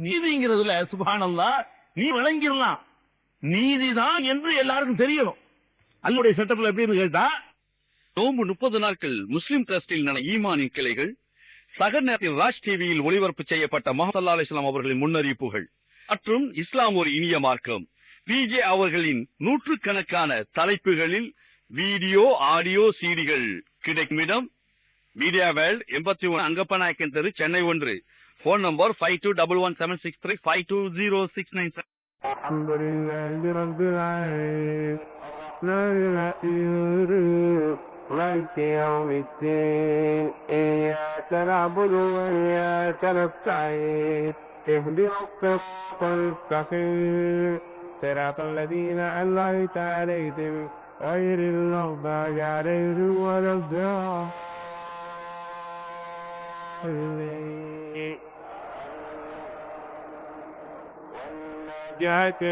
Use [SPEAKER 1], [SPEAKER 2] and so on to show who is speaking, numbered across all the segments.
[SPEAKER 1] நீதிங்கிறதுல சுப்ஹானல்லாஹ் நீ விளங்கிடலாம், நீதிதான் என்று எல்லாருக்கும் தெரியணும். அல்லுடைய செட்டப்ல எப்படின்னு கேட்டா, நோம்பு 30 நாட்கள் முஸ்லிம் டிரஸ்டில் நட ஈமானின் கிளைகள் சகர் நேரத்தில் ராஜ் டிவியில் ஒளிபரப்பு செய்யப்பட்ட முஹம்மது ஸல்லல்லாஹு அலைஹி வஸல்லம் அவர்களின் முன்னறிவிப்புகள் மற்றும் இஸ்லாம் ஒரு இனிய மார்க்கம் பிஜே அவர்களின் நூற்றுக்கணக்கான தலைப்புகளில் வீடியோ ஆடியோ சீடிகள் கிடைக்கும் இடம் மீடியா வேர்ல்ட் 81 அங்கப்பநாயக்கன் தெரு, சென்னை 1. Phone number 52117635 520697.
[SPEAKER 2] صراط الذين أنعمت عليهم غير المغضوب عليهم ولا الضالين. جاءت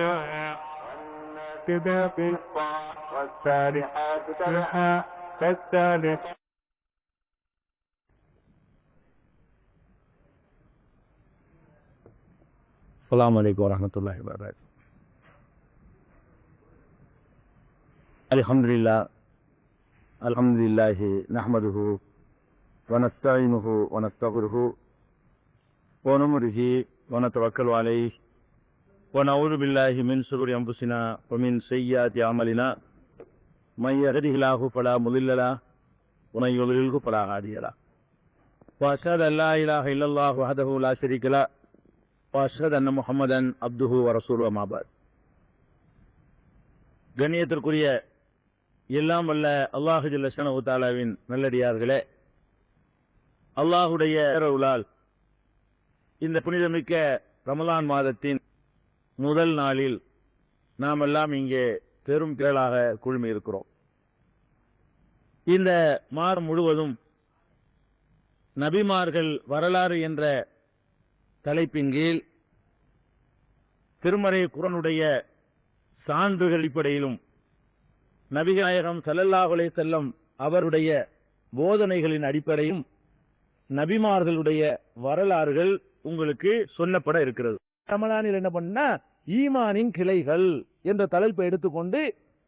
[SPEAKER 2] كتاب والسابحات سبحا فالسابحات. السلام عليكم ورحمة الله وبركاته. الحمد لله نحمده ونستعينه ونستغفره ونؤمن به ونتوكل عليه ونعوذ بالله من شرور أنفسنا ومن سيئات أعمالنا من يهده الله فلا مضل له ومن يضلله فلا هادي له وأشهد أن لا إله إلا الله وحده لا شريك له وأشهد أن محمدا عبده ورسوله أما بعد. கண்ணியத்திற்குரிய எல்லாம் வல்ல அல்லாஹு ஜல்ல ஷனஹு தஆலாவின் நல்லடியார்களே, அல்லாஹுடைய அருளால் இந்த புனிதமிக்க ரமலான் மாதத்தின் முதல் நாளில் நாம் எல்லாம் இங்கே பெரும் திரளாக குழுமி இருக்கிறோம். இந்த மாதம் முழுவதும் நபிமார்கள் வரலாறு என்ற தலைப்பின் கீழ் திருமறை குர்ஆனுடைய சான்றுகள் அடிப்படையிலும் நபிநாயகம் ஸல்லல்லாஹு அலைஹி வஸல்லம் அவருடைய போதனைகளின் அடிப்படையும் நபிமார்களுடைய வரலாறுகள் உங்களுக்கு சொல்லப்பட இருக்கிறது. ரமலானில் என்ன பண்ணா ஈமானின் கிளைகள் என்ற தலைப்பை எடுத்துக்கொண்டு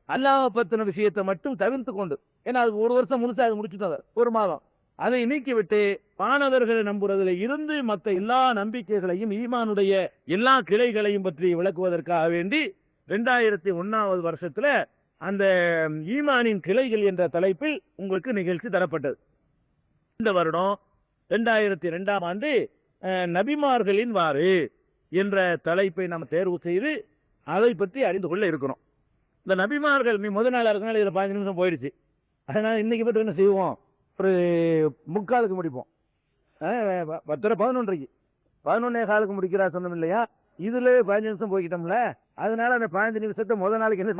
[SPEAKER 2] அல்லாஹ் பத்தின விஷயத்தை மட்டும் தவிர்த்து கொண்டு, ஏன்னா அது ஒரு வருஷம் முழுசாக முடிச்சுட்டாங்க, ஒரு மாதம் அதை நீக்கிவிட்டு மாணவர்களை நம்புறதுல இருந்து மற்ற எல்லா நம்பிக்கைகளையும் ஈமானுடைய எல்லா கிளைகளையும் பற்றி விளக்குவதற்காக வேண்டி 2001ஆவது வருஷத்துல அந்த ஈமானின் கிளைகள் என்ற தலைப்பில் உங்களுக்கு நிகழ்ச்சி தரப்பட்டது. இந்த வருடம் 2002ஆம் ஆண்டு நபிமார்களின் வாறு என்ற தலைப்பை நம்ம தேர்வு செய்து அதை பற்றி அறிந்து கொள்ள இருக்கிறோம். இந்த நபிமார்கள் முதல் நாள் இருக்கனால இதில் 15 நிமிஷம் போயிடுச்சு. அதனால் இன்னைக்கு பற்றி என்ன செய்வோம், ஒரு 3/4க்கு முடிப்போம். 11:30 11:15 முடிக்கிறா சொன்னோம் இல்லையா, இதுல 15 நிமிஷம் போய்கிட்டோம்ல. அதனால அந்த 15 நிமிஷத்தை முதல் நாளைக்கு என்ன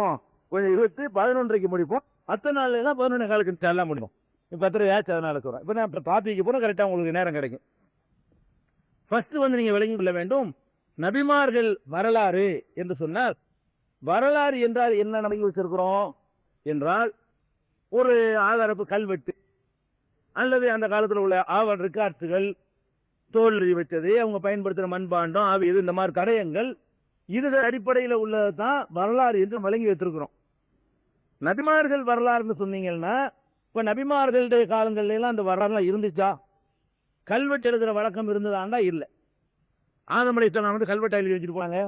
[SPEAKER 2] கொஞ்சம் 11:30 முடிப்போம். மற்ற நாள் தான் 11:15 எல்லாம் முடிப்போம். இப்போ 10 ஆச்சு, அதனால சொல்கிறேன். இப்போ நான் டாபிக்கு போனால் கரெக்டாக உங்களுக்கு நேரம் கிடைக்கும். ஃபர்ஸ்ட் நீங்கள் விளங்கி கொள்ள வேண்டும், நபிமார்கள் வரலாறு என்று சொன்னால், வரலாறு என்றால் என்ன நடந்து வச்சிருக்கிறோம் என்றால், ஒரு ஆதாரப்பு கல்வெட்டு அல்லது அந்த காலத்தில் உள்ள ஆவண ரெக்கார்ட்ஸுகள், தோல் எழுதி வச்சது, அவங்க பயன்படுத்துகிற மண்பாண்டம், இது இந்த மாதிரி தடயங்கள், இது அடிப்படையில் உள்ளது தான் வரலாறு என்று வழங்கி வைத்திருக்கிறோம். நபிமார்கள் வரலாறுன்னு சொன்னீங்கன்னா, இப்போ நபிமார்களுடைய காலங்கள்லாம் அந்த வரலாறுலாம் இருந்துச்சா? கல்வெட்டு எழுதுகிற வழக்கம் இருந்ததாண்டா? இல்லை. ஆதம் அலைஹிஸ்ஸலாம் வந்து கல்வெட்டு எழுதி வச்சுட்டு போனாங்க.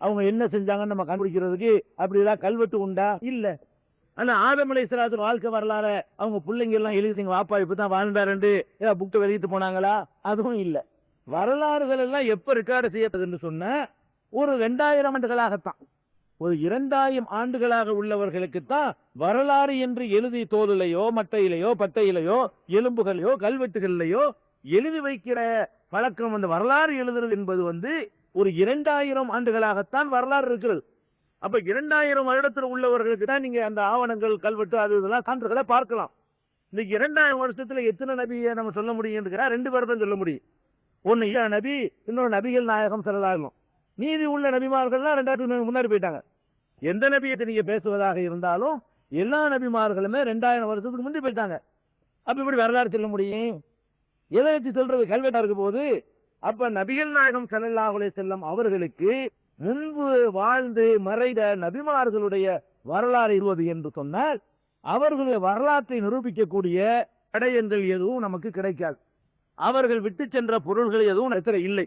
[SPEAKER 2] அவங்க என்ன செஞ்சாங்கன்னு நம்ம கண்டுபிடிக்கிறதுக்கு அப்படிலாம் கல்வெட்டு உண்டா? இல்லை. ஆனால் ஆதம் அலைஹிஸ்ஸலாத்து வாழ்க்கை வரலாறு அவங்க பிள்ளைங்க எல்லாம் எழுதிங்க, வாப்பா இப்போ தான் வாழ்ந்தாருண்டு ஏதாவது புக்கை வெளியிட்டு போனாங்களா? அதுவும் இல்லை. வரலாறுகள் எல்லாம் எப்போ ரெக்கார்டு செய்யப்படுதுன்னு சொன்னால் ஒரு 2000 ஆண்டுகளாகத்தான், ஒரு 2000 ஆண்டுகளாக உள்ளவர்களுக்குத்தான் வரலாறு என்று எழுதி தோலிலையோ மட்டையிலையோ பட்டையிலையோ எலும்புகளையோ கல்வெட்டுகளிலையோ எழுதி வைக்கிற பழக்கம். அந்த வரலாறு எழுதுறது என்பது ஒரு 2000 ஆண்டுகளாகத்தான் வரலாறு இருக்கிறது. அப்ப 2000 வருடத்தில் உள்ளவர்களுக்கு தான் நீங்க அந்த ஆவணங்கள், கல்வெட்டு, அது இதெல்லாம் சான்றுகளை பார்க்கலாம். இந்த 2000 வருஷத்துல எத்தனை நபியை நம்ம சொல்ல முடியும்? 2 பேர் தான் சொல்ல முடியும். ஒன்னு நபி, இன்னொரு நபிகள் நாயகம் ஸல்லல்லாஹு. மீதி உள்ள நபிமார்கள்லாம் 2000 முன்னாடி போயிட்டாங்க. எந்த நபியத்தை நீங்க பேசுவதாக இருந்தாலும் எல்லா நபிமார்களுமே 2000 வருஷத்துக்கு முந்தி போயிட்டாங்க. அப்ப இப்படி வரலாறு சொல்ல முடியும்? எதை வச்சு சொல்றது? கல்வெட்டா இருக்க போது அப்ப நபிகள் நாயகம் ஸல்லல்லாஹு அலைஹி வஸல்லம் அவர்களுக்கு முன்பு வாழ்ந்து மறைந்த நபிமார்களுடைய வரலாறு இருவது என்று சொன்னால் அவர்களுடைய வரலாற்றை நிரூபிக்கக்கூடிய தடயங்கள் எதுவும் நமக்கு கிடைக்காது. அவர்கள் விட்டு சென்ற பொருள்கள் எதுவும் இடத்துல இல்லை.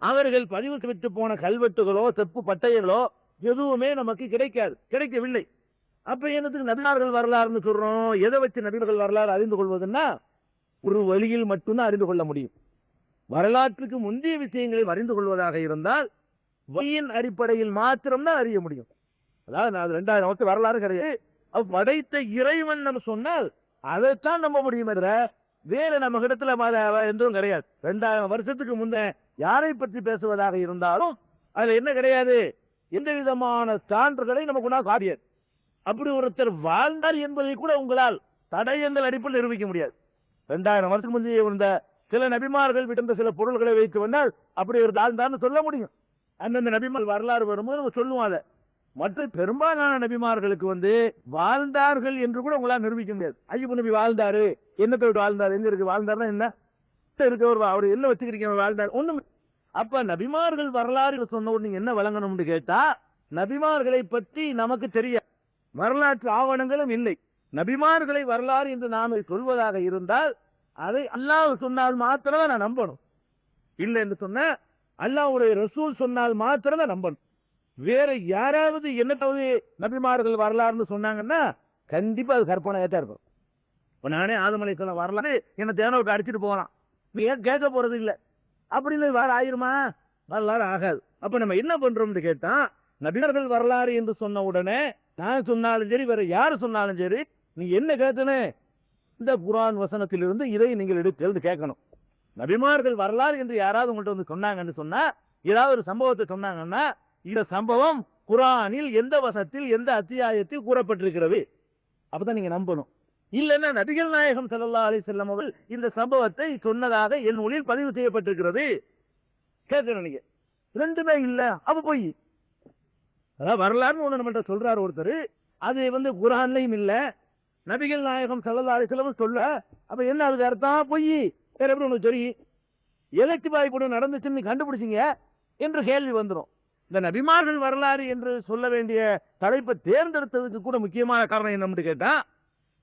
[SPEAKER 2] அவர்கள் பதிவு விட்டு போன கல்வெட்டுகளோ செப்பு பட்டயங்களோ எதுவுமே நமக்கு கிடைக்கவில்லை. அப்ப என்னத்துக்கு நபிமார்கள் வரலாறுன்னு சொல்றோம்? எதை வச்சு நபிமார்கள் வரலாறு அறிந்து கொள்வதுன்னா ஒரு வழியில் மட்டும்தான் அறிந்து கொள்ள முடியும். வரலாற்றுக்கு முந்தைய விஷயங்களை அறிந்து கொள்வதாக இருந்தால் வழியின் அடிப்படையில் மாத்திரம்தான் அறிய முடியும். அதாவது 2000 வருஷம் வரலாறு கிடையாது. படைத்த இறைவன் நம்ம சொன்னால் அதைத்தான் நம்ப முடியும். வேற நம்ம இடத்துல எதுவும் கிடையாது. 2000 வருஷத்துக்கு முன்ன யாரை பற்றி பேசுவதாக இருந்தாலும் அதுல என்ன கிடையாது, எந்த விதமான சான்றுகளை நமக்கு காட்டியது. அப்படி ஒருத்தர் வாழ்ந்தார் என்பதை கூட உங்களால் தடயங்கள் அடிப்படையில் நிரூபிக்க முடியாது. 2000 வருஷத்துக்கு முந்தைய இருந்த சில நபிமார்கள் விட்ட சில பொருள்களை வைத்து வந்தால் அப்படி ஒரு வாழ்ந்தார்னு சொல்ல முடியும். அந்தந்த நபிமார் வரலாறு வரும்போது நம்ம சொல்லுவோம். அதை மற்ற பெரும்பாலான நபிமார்களுக்கு வாழ்ந்தார்கள் என்று கூட உங்களால் நிரூபிக்க முடியாது. ஐயப்ப நபி வாழ்ந்தாரு, என்னத்தை விட்டு வாழ்ந்தாரு, எங்க இருக்கு வாழ்ந்தாருன்னா என்ன இருக்கு, அவர் என்ன வச்சுக்கிறீங்க வாழ்ந்தார் ஒண்ணும். அப்ப நபிமார்கள் வரலாறு சொன்ன நீங்க என்ன வழங்கணும்னு கேட்டா, நபிமார்களை பற்றி நமக்கு தெரியாது, வரலாற்று ஆவணங்களும் இல்லை. நபிமார்களை வரலாறு என்று நாம் சொல்வதாக இருந்தால் அதை அல்லாஹ் சொன்னால் மாத்திரம் நான் நம்பணும். இல்லை என்று சொன்ன அல்லாஹ்வுடைய ரசூல் சொன்னால் மாத்திரம் தான் நம்பணும். வேற யாராவது என்னத்தாவது நபிமார்கள் வரலாறுன்னு சொன்னாங்கன்னா கண்டிப்பா அது கற்பனையாத்தான் இருக்கும். இப்போ நானே ஆதம் அலைஹிஸ்ஸலாம் வரலாறு என்ன தேனோட்டு அடிச்சுட்டு போகலாம், ஏன் கேட்க போறது இல்லை அப்படின்னு வேற ஆயிருமா? வரலாறு ஆகாது. அப்ப நம்ம என்ன பண்றோம்னு கேட்டா, நபிமார்கள் வரலாறு என்று சொன்ன உடனே நான் சொன்னாலும் சரி வேற யாரு சொன்னாலும் சரி நீ என்ன கேட்கணும், இந்த குர்ஆன் வசனத்திலிருந்து இதை நீங்கள் எடுத்து கேட்கணும். நபிமார்கள் வரலாறு என்று யாராவது உங்கள்கிட்ட சொன்னாங்கன்னு சொன்னா, ஏதாவது ஒரு சம்பவத்தை சொன்னாங்கன்னா இந்த சம்பவம் குர்ஆனில் எந்த வசனத்தில் எந்த அத்தியாயத்தில் கூறப்பட்டிருக்கிறது அப்பதான் நீங்க நம்பணும். இல்லைன்னா நபிகள் நாயகம் ஸல்லல்லாஹு அலைஹி வஸல்லம் அவர்கள் இந்த சம்பவத்தை சொன்னதாக என் நூலில் பதிவு செய்யப்பட்டிருக்கிறது கேட்கணும். நீங்க ரெண்டுமே இல்ல, அப்ப போய் அதாவது வரலாறுன்னு ஒண்ணு நம்மள்ட்ட சொல்றாரு ஒருத்தர், அது குர்ஆன்லயும் இல்ல, நபிகள் நாயகம் ஸல்லல்லாஹு அலைஹி வஸல்லம் சொல்ல, அப்ப என்ன அதுக்கு அர்த்தம்? பொய். வேற எப்படி உனக்கு தெரியும்? எலக்ட் பாய் கூட நடந்துச்சுன்னு கண்டுபிடிச்சிங்க என்று கேள்வி வந்துடும். இந்த நபிமார்கள் வரலாறு என்று சொல்ல வேண்டிய தலைப்பை தேர்ந்தெடுத்ததுக்கு கூட முக்கியமான காரணம் என்னன்னு கேட்டா,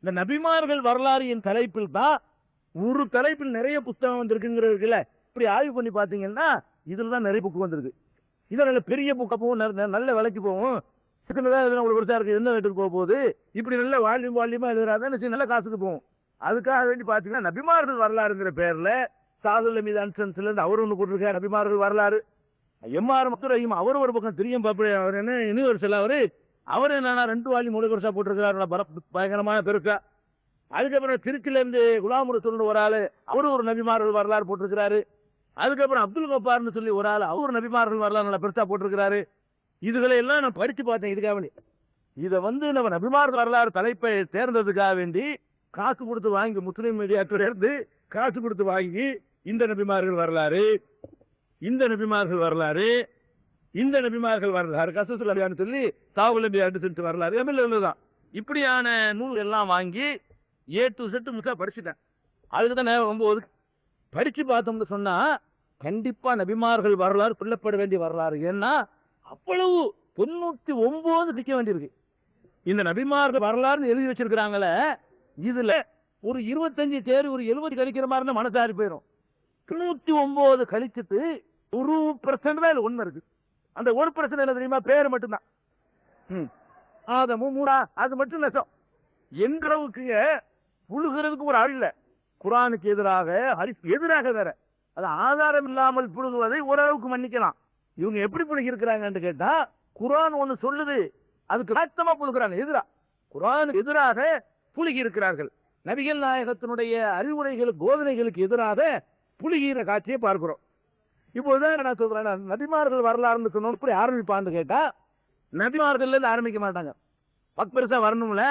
[SPEAKER 2] இந்த நபிமார்கள் வரலாறு என் தலைப்பில் தான் ஒரு தலைப்பில் நிறைய புத்தகம் வந்திருக்குங்கிறதுல இப்படி ஆய்வு பண்ணி பார்த்தீங்கன்னா இதுல தான் நிறைய புக்கு வந்திருக்கு. இதனால பெரிய புக்கை போகும், நல்ல விலைக்கு போகும், ஒரு வருஷம் இருக்கு, எந்த ரேட்டுக்கு போக போகுது, இப்படி நல்ல வால்யூமா எழுதுறாதான் நல்ல காசுக்கு போகும். அதுக்காக வேண்டி பார்த்தீங்கன்னா நபிமார்கள் வரலாறுங்கிற பேர்ல தாதுல் மீது அன்சன்ஸ்ல இருந்து அவர் ஒன்று போட்டிருக்காரு நபிமார்கள் வரலாறு. எம்ஆர் மக்ரஹீம் அவர் ஒரு பக்கம் தெரியும் பாப்பா, அவர் என்ன யூனிவர்சல், அவர் என்னன்னா 2 வால்யூம் 3 வருஷம் போட்டிருக்கிறாரு, பயங்கரமான பெருக்கா. அதுக்கப்புறம் திருச்சியில இருந்து குலாம் ரசூல்னு ஒரு ஆளு, அவரு ஒரு நபிமார்கள் வரலாறு போட்டிருக்கிறாரு. அதுக்கப்புறம் அப்துல் கப்பார்னு சொல்லி ஒரு ஆள், அவர் நபிமார்கள் வரலாறு நல்லா பெருசா போட்டிருக்கிறாரு. இதுகளை எல்லாம் நான் படிச்சு பார்த்தேன். இதுக்காக வேண்டி இதை நம்ம நபிமார்கள் வரலாறு தலைப்பை தேர்ந்ததுக்காக வேண்டி காசு கொடுத்து வாங்கி முஸ்லீம் மீடியாத்துல இருந்து காசு கொடுத்து வாங்கி இந்த நபிமார்கள் வரலாறு, இந்த நபிமார்கள் வரலாறு, இந்த நபிமார்கள் வரலாறு, கசசுல் அலியான்னு சொல்லி தாவுல் நபி அடிச்சுட்டு வரலாறு எம்எல்ஏதான், இப்படியான நூல் எல்லாம் வாங்கி A to Z முழுக்க படிச்சுட்டேன். அதுக்கு தான் 9 படிச்சு பார்த்தோம்னு சொன்னா கண்டிப்பா நபிமார்கள் வரலாறு கொல்லப்பட வேண்டிய வரலாறு. ஏன்னா அவ்வளவு 99 திக்க வேண்டியிருக்கு. இந்த நபிமார்கள் வரலாறு எழுதி வச்சிருக்கிறாங்களே, இதுல ஒரு 25 தேர்வு ஒரு 70 கழிக்கிற மாதிரி மனசாரி போயிடும். 99 கழிச்சுட்டு 1% தான் உண்மை இருக்கு. அந்த 1% என்ன தெரியுமா? பேர் மட்டும்தான். ஆதமும் மூடா அது மட்டும் நெசம் என்றவுக்கு புழுகிறதுக்கு ஒரு ஆள் இல்லை. குர்ஆனுக்கு எதிராக எதிராக வேற அது ஆதாரம் இல்லாமல் புழுகுவதை ஓரளவுக்கு மன்னிக்கலாம். இவங்க எப்படி புழுகி இருக்கிறாங்கன்னு கேட்டா, குர்ஆன் ஒண்ணு சொல்லுது அதுக்கு அர்த்தமா புழுகிறாங்க, எதிராக குர்ஆனுக்கு எதிராக புழுகி இருக்கிறார்கள். நபிகள் நாயகத்தினுடைய அறிவுரைகளுக்கு போதனைகளுக்கு எதிராக புழுகிற காட்சியை பார்க்கிறோம். இப்போதான் நான் சொல்றேன், நபிமார்கள் வரலாறுன்னு சொன்னோம் இப்படி ஆரம்பிப்பான்னு கேட்டா நபிமார்கள் ஆரம்பிக்க மாட்டாங்க. பெருசா வரணும்ல,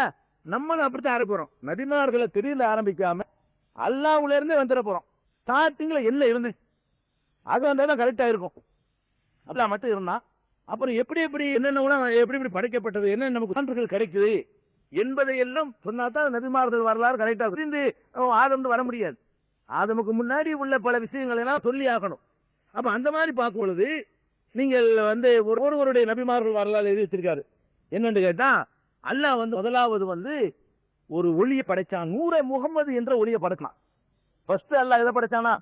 [SPEAKER 2] நம்மளும் அப்படித்தான் ஆரம்பிக்கிறோம். நபிமார்களை திடீர்னு ஆரம்பிக்காம அல்லாஹ்வுல இருந்தே வந்துட போறோம். ஸ்டார்டிங்ல என்ன இருந்து அது வந்தாதான் கரெக்டா இருக்கும். அப்படி மட்டும் இருந்தா அப்புறம் எப்படி என்னென்ன எப்படி படைக்கப்பட்டது, என்ன நமக்கு சான்றுகள் கிடைக்குது என்பதை எல்லாம் சொன்னாதான் நபிமார்கள் வரலாறு கரெக்டா இருந்து ஆதம் வர முடியாது. ஆதமுக்கு முன்னாடி உள்ள பல விஷயங்கள் எல்லாம் சொல்லி ஆகணும். அப்ப அந்த மாதிரி பார்க்கும் பொழுது நீங்கள் வந்து ஒருவருடைய நபிமார்கள் வரலாறு எழுதி வச்சிருக்காரு. என்னன்னு கேட்டா, அல்லாஹ் வந்து முதலாவது வந்து ஒரு ஒளியை படைச்சான். நூரே முகம்மது என்ற ஒளியை படைச்சான். ஃபர்ஸ்ட் அல்லாஹ் எதை படைச்சானா?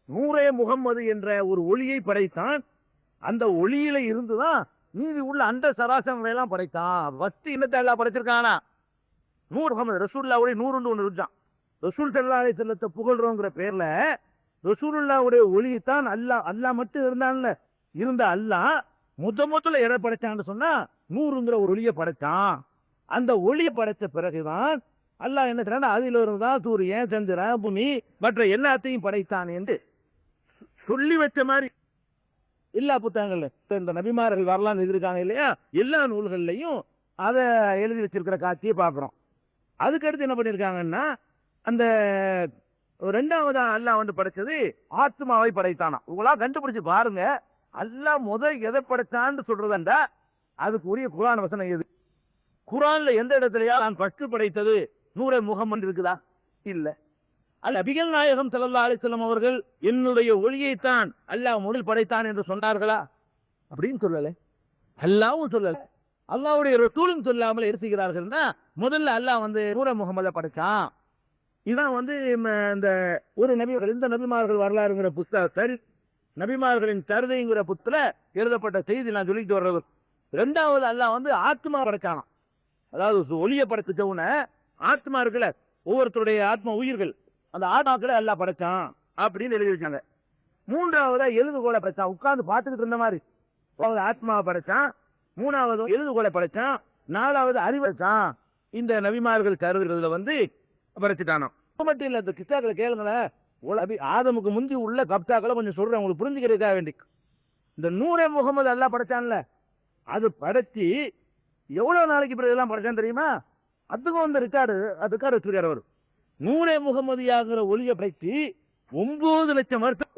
[SPEAKER 2] நூரே முகம்மது என்ற ஒரு ஒளியை படைத்தான். அந்த ஒளியில இருந்துதான் மீதி உள்ள அந்த சராசரங்களை எல்லாம் படைத்தான். ஃபர்ஸ்ட் என்னத்தை அல்லாஹ் படைச்சிருக்கானா? நூர் முகமது ரசூலுல்லாஹ்வுடைய நூறுன்னு ஒன்று இருக்கான். ரசூல் ஸல்லல்லாஹு அலைஹி வஸல்லம் புகழ்றோங்கிற பேர்ல ரசூலுல்லாஹ்வுடைய ஒளியைத்தான் அல்லாஹ் மட்டும் இருந்தான்ல, இருந்த அல்லாஹ் முதல்ல எதை படைச்சான்னு சொன்னா நூறுங்கிற ஒரு ஒளியை படைச்சான். அந்த ஒளியை படைத்த பிறகுதான் அல்லாஹ் என்ன செய்யறான், அதில் இருந்தான் சூரியன் சந்திரன் பூமி மற்ற எல்லாத்தையும் படைத்தான் என்று சொல்லி வச்ச மாதிரி எல்லா புத்தகங்கள்ல இந்த நபிமார்கள் வரலான்னு எழுதியிருக்காங்க இல்லையா, எல்லா நூல்கள்லையும் அதை எழுதி வச்சிருக்கிற காட்சியை பார்க்குறோம். அதுக்கடுத்து என்ன பண்ணியிருக்காங்கன்னா, அந்த ரெண்டாவதா அல்லாஹ் வந்து படைச்சது ஆத்மாவை படைத்தானா. உங்களா கண்டுபிடிச்சு பாருங்க, அல்லாஹ் எதை படைத்தான்னு சொல்றதா அதுக்கு உரிய குர்ஆன் வசனம் எது? குர்ஆன்ல எந்த இடத்துலயா நான் ஃபர்ஸ்ட் படைத்தது நூரே முகம்மது இருக்குதா? இல்ல. நபிகள் நாயகம் ஸல்லல்லாஹு அலைஹி வஸல்லம் அவர்கள் என்னுடைய ஒளியைத்தான் அல்லாஹ் முதல் படைத்தான் என்று சொன்னார்களா? அப்படின்னு சொல்லல. அல்லாஹ்வும் சொல்லல. அல்லாஹ்வுடைய ரசூலும் சொல்லாமல் இருக்கிறார்கள்னா முதல்ல அல்லாஹ் வந்து நூரே முகம்மதை படைச்சான். இதான் வந்து இந்த ஒரு நபிகள் இந்த நபிமார்கள் வரலாறுங்கிற புத்தகத்தில் நபிமார்களின் தருதைங்கிற புத்துல எழுதப்பட்ட செய்தி நான் சொல்லிட்டு வர்றது. ரெண்டாவது அல்லாஹ் வந்து ஆத்மா படைச்சானாம். அதாவது ஒளியை படைச்ச உடனே ஆத்மா இருக்குல்ல, ஒவ்வொருத்தருடைய ஆத்மா உயிர்கள், அந்த ஆத்மாக்களை அல்லாஹ் படைச்சான் அப்படின்னு எழுதி வச்சாங்க. மூன்றாவதா எழுதுகோலை படைச்சான். உட்கார்ந்து பார்த்துக்கிட்டு இருந்த மாதிரி ஆத்மாவை படைச்சான். மூணாவது எழுதுகோலை படைச்சான். நாலாவது அறிவு படைச்சான். இந்த நபிமார்கள் தருவதில் வந்து படைச்சிட்டானோ. மட்டும் இல்லை, இந்த கித்தாக்களை கேளுங்களேன். ஆதமுக்கு முந்தி உள்ள கப்தாக்களை கொஞ்சம் சொல்றேன் உங்களுக்கு புரிஞ்சுக்கிறதுக்காக வேண்டி. இந்த நூரே முகமது அல்லாஹ் படைச்சான்ல, அது படைச்சி எவ்வளவு நாளைக்கு பிறகு எல்லாம் படைச்சான்னு தெரியுமா? அதுக்கும் வந்து ரெக்கார்டு வச்சிருக்காரு அவர். நூரே முகமதியாகிற ஒளியை படைத்து 9 லட்சம் வருஷம்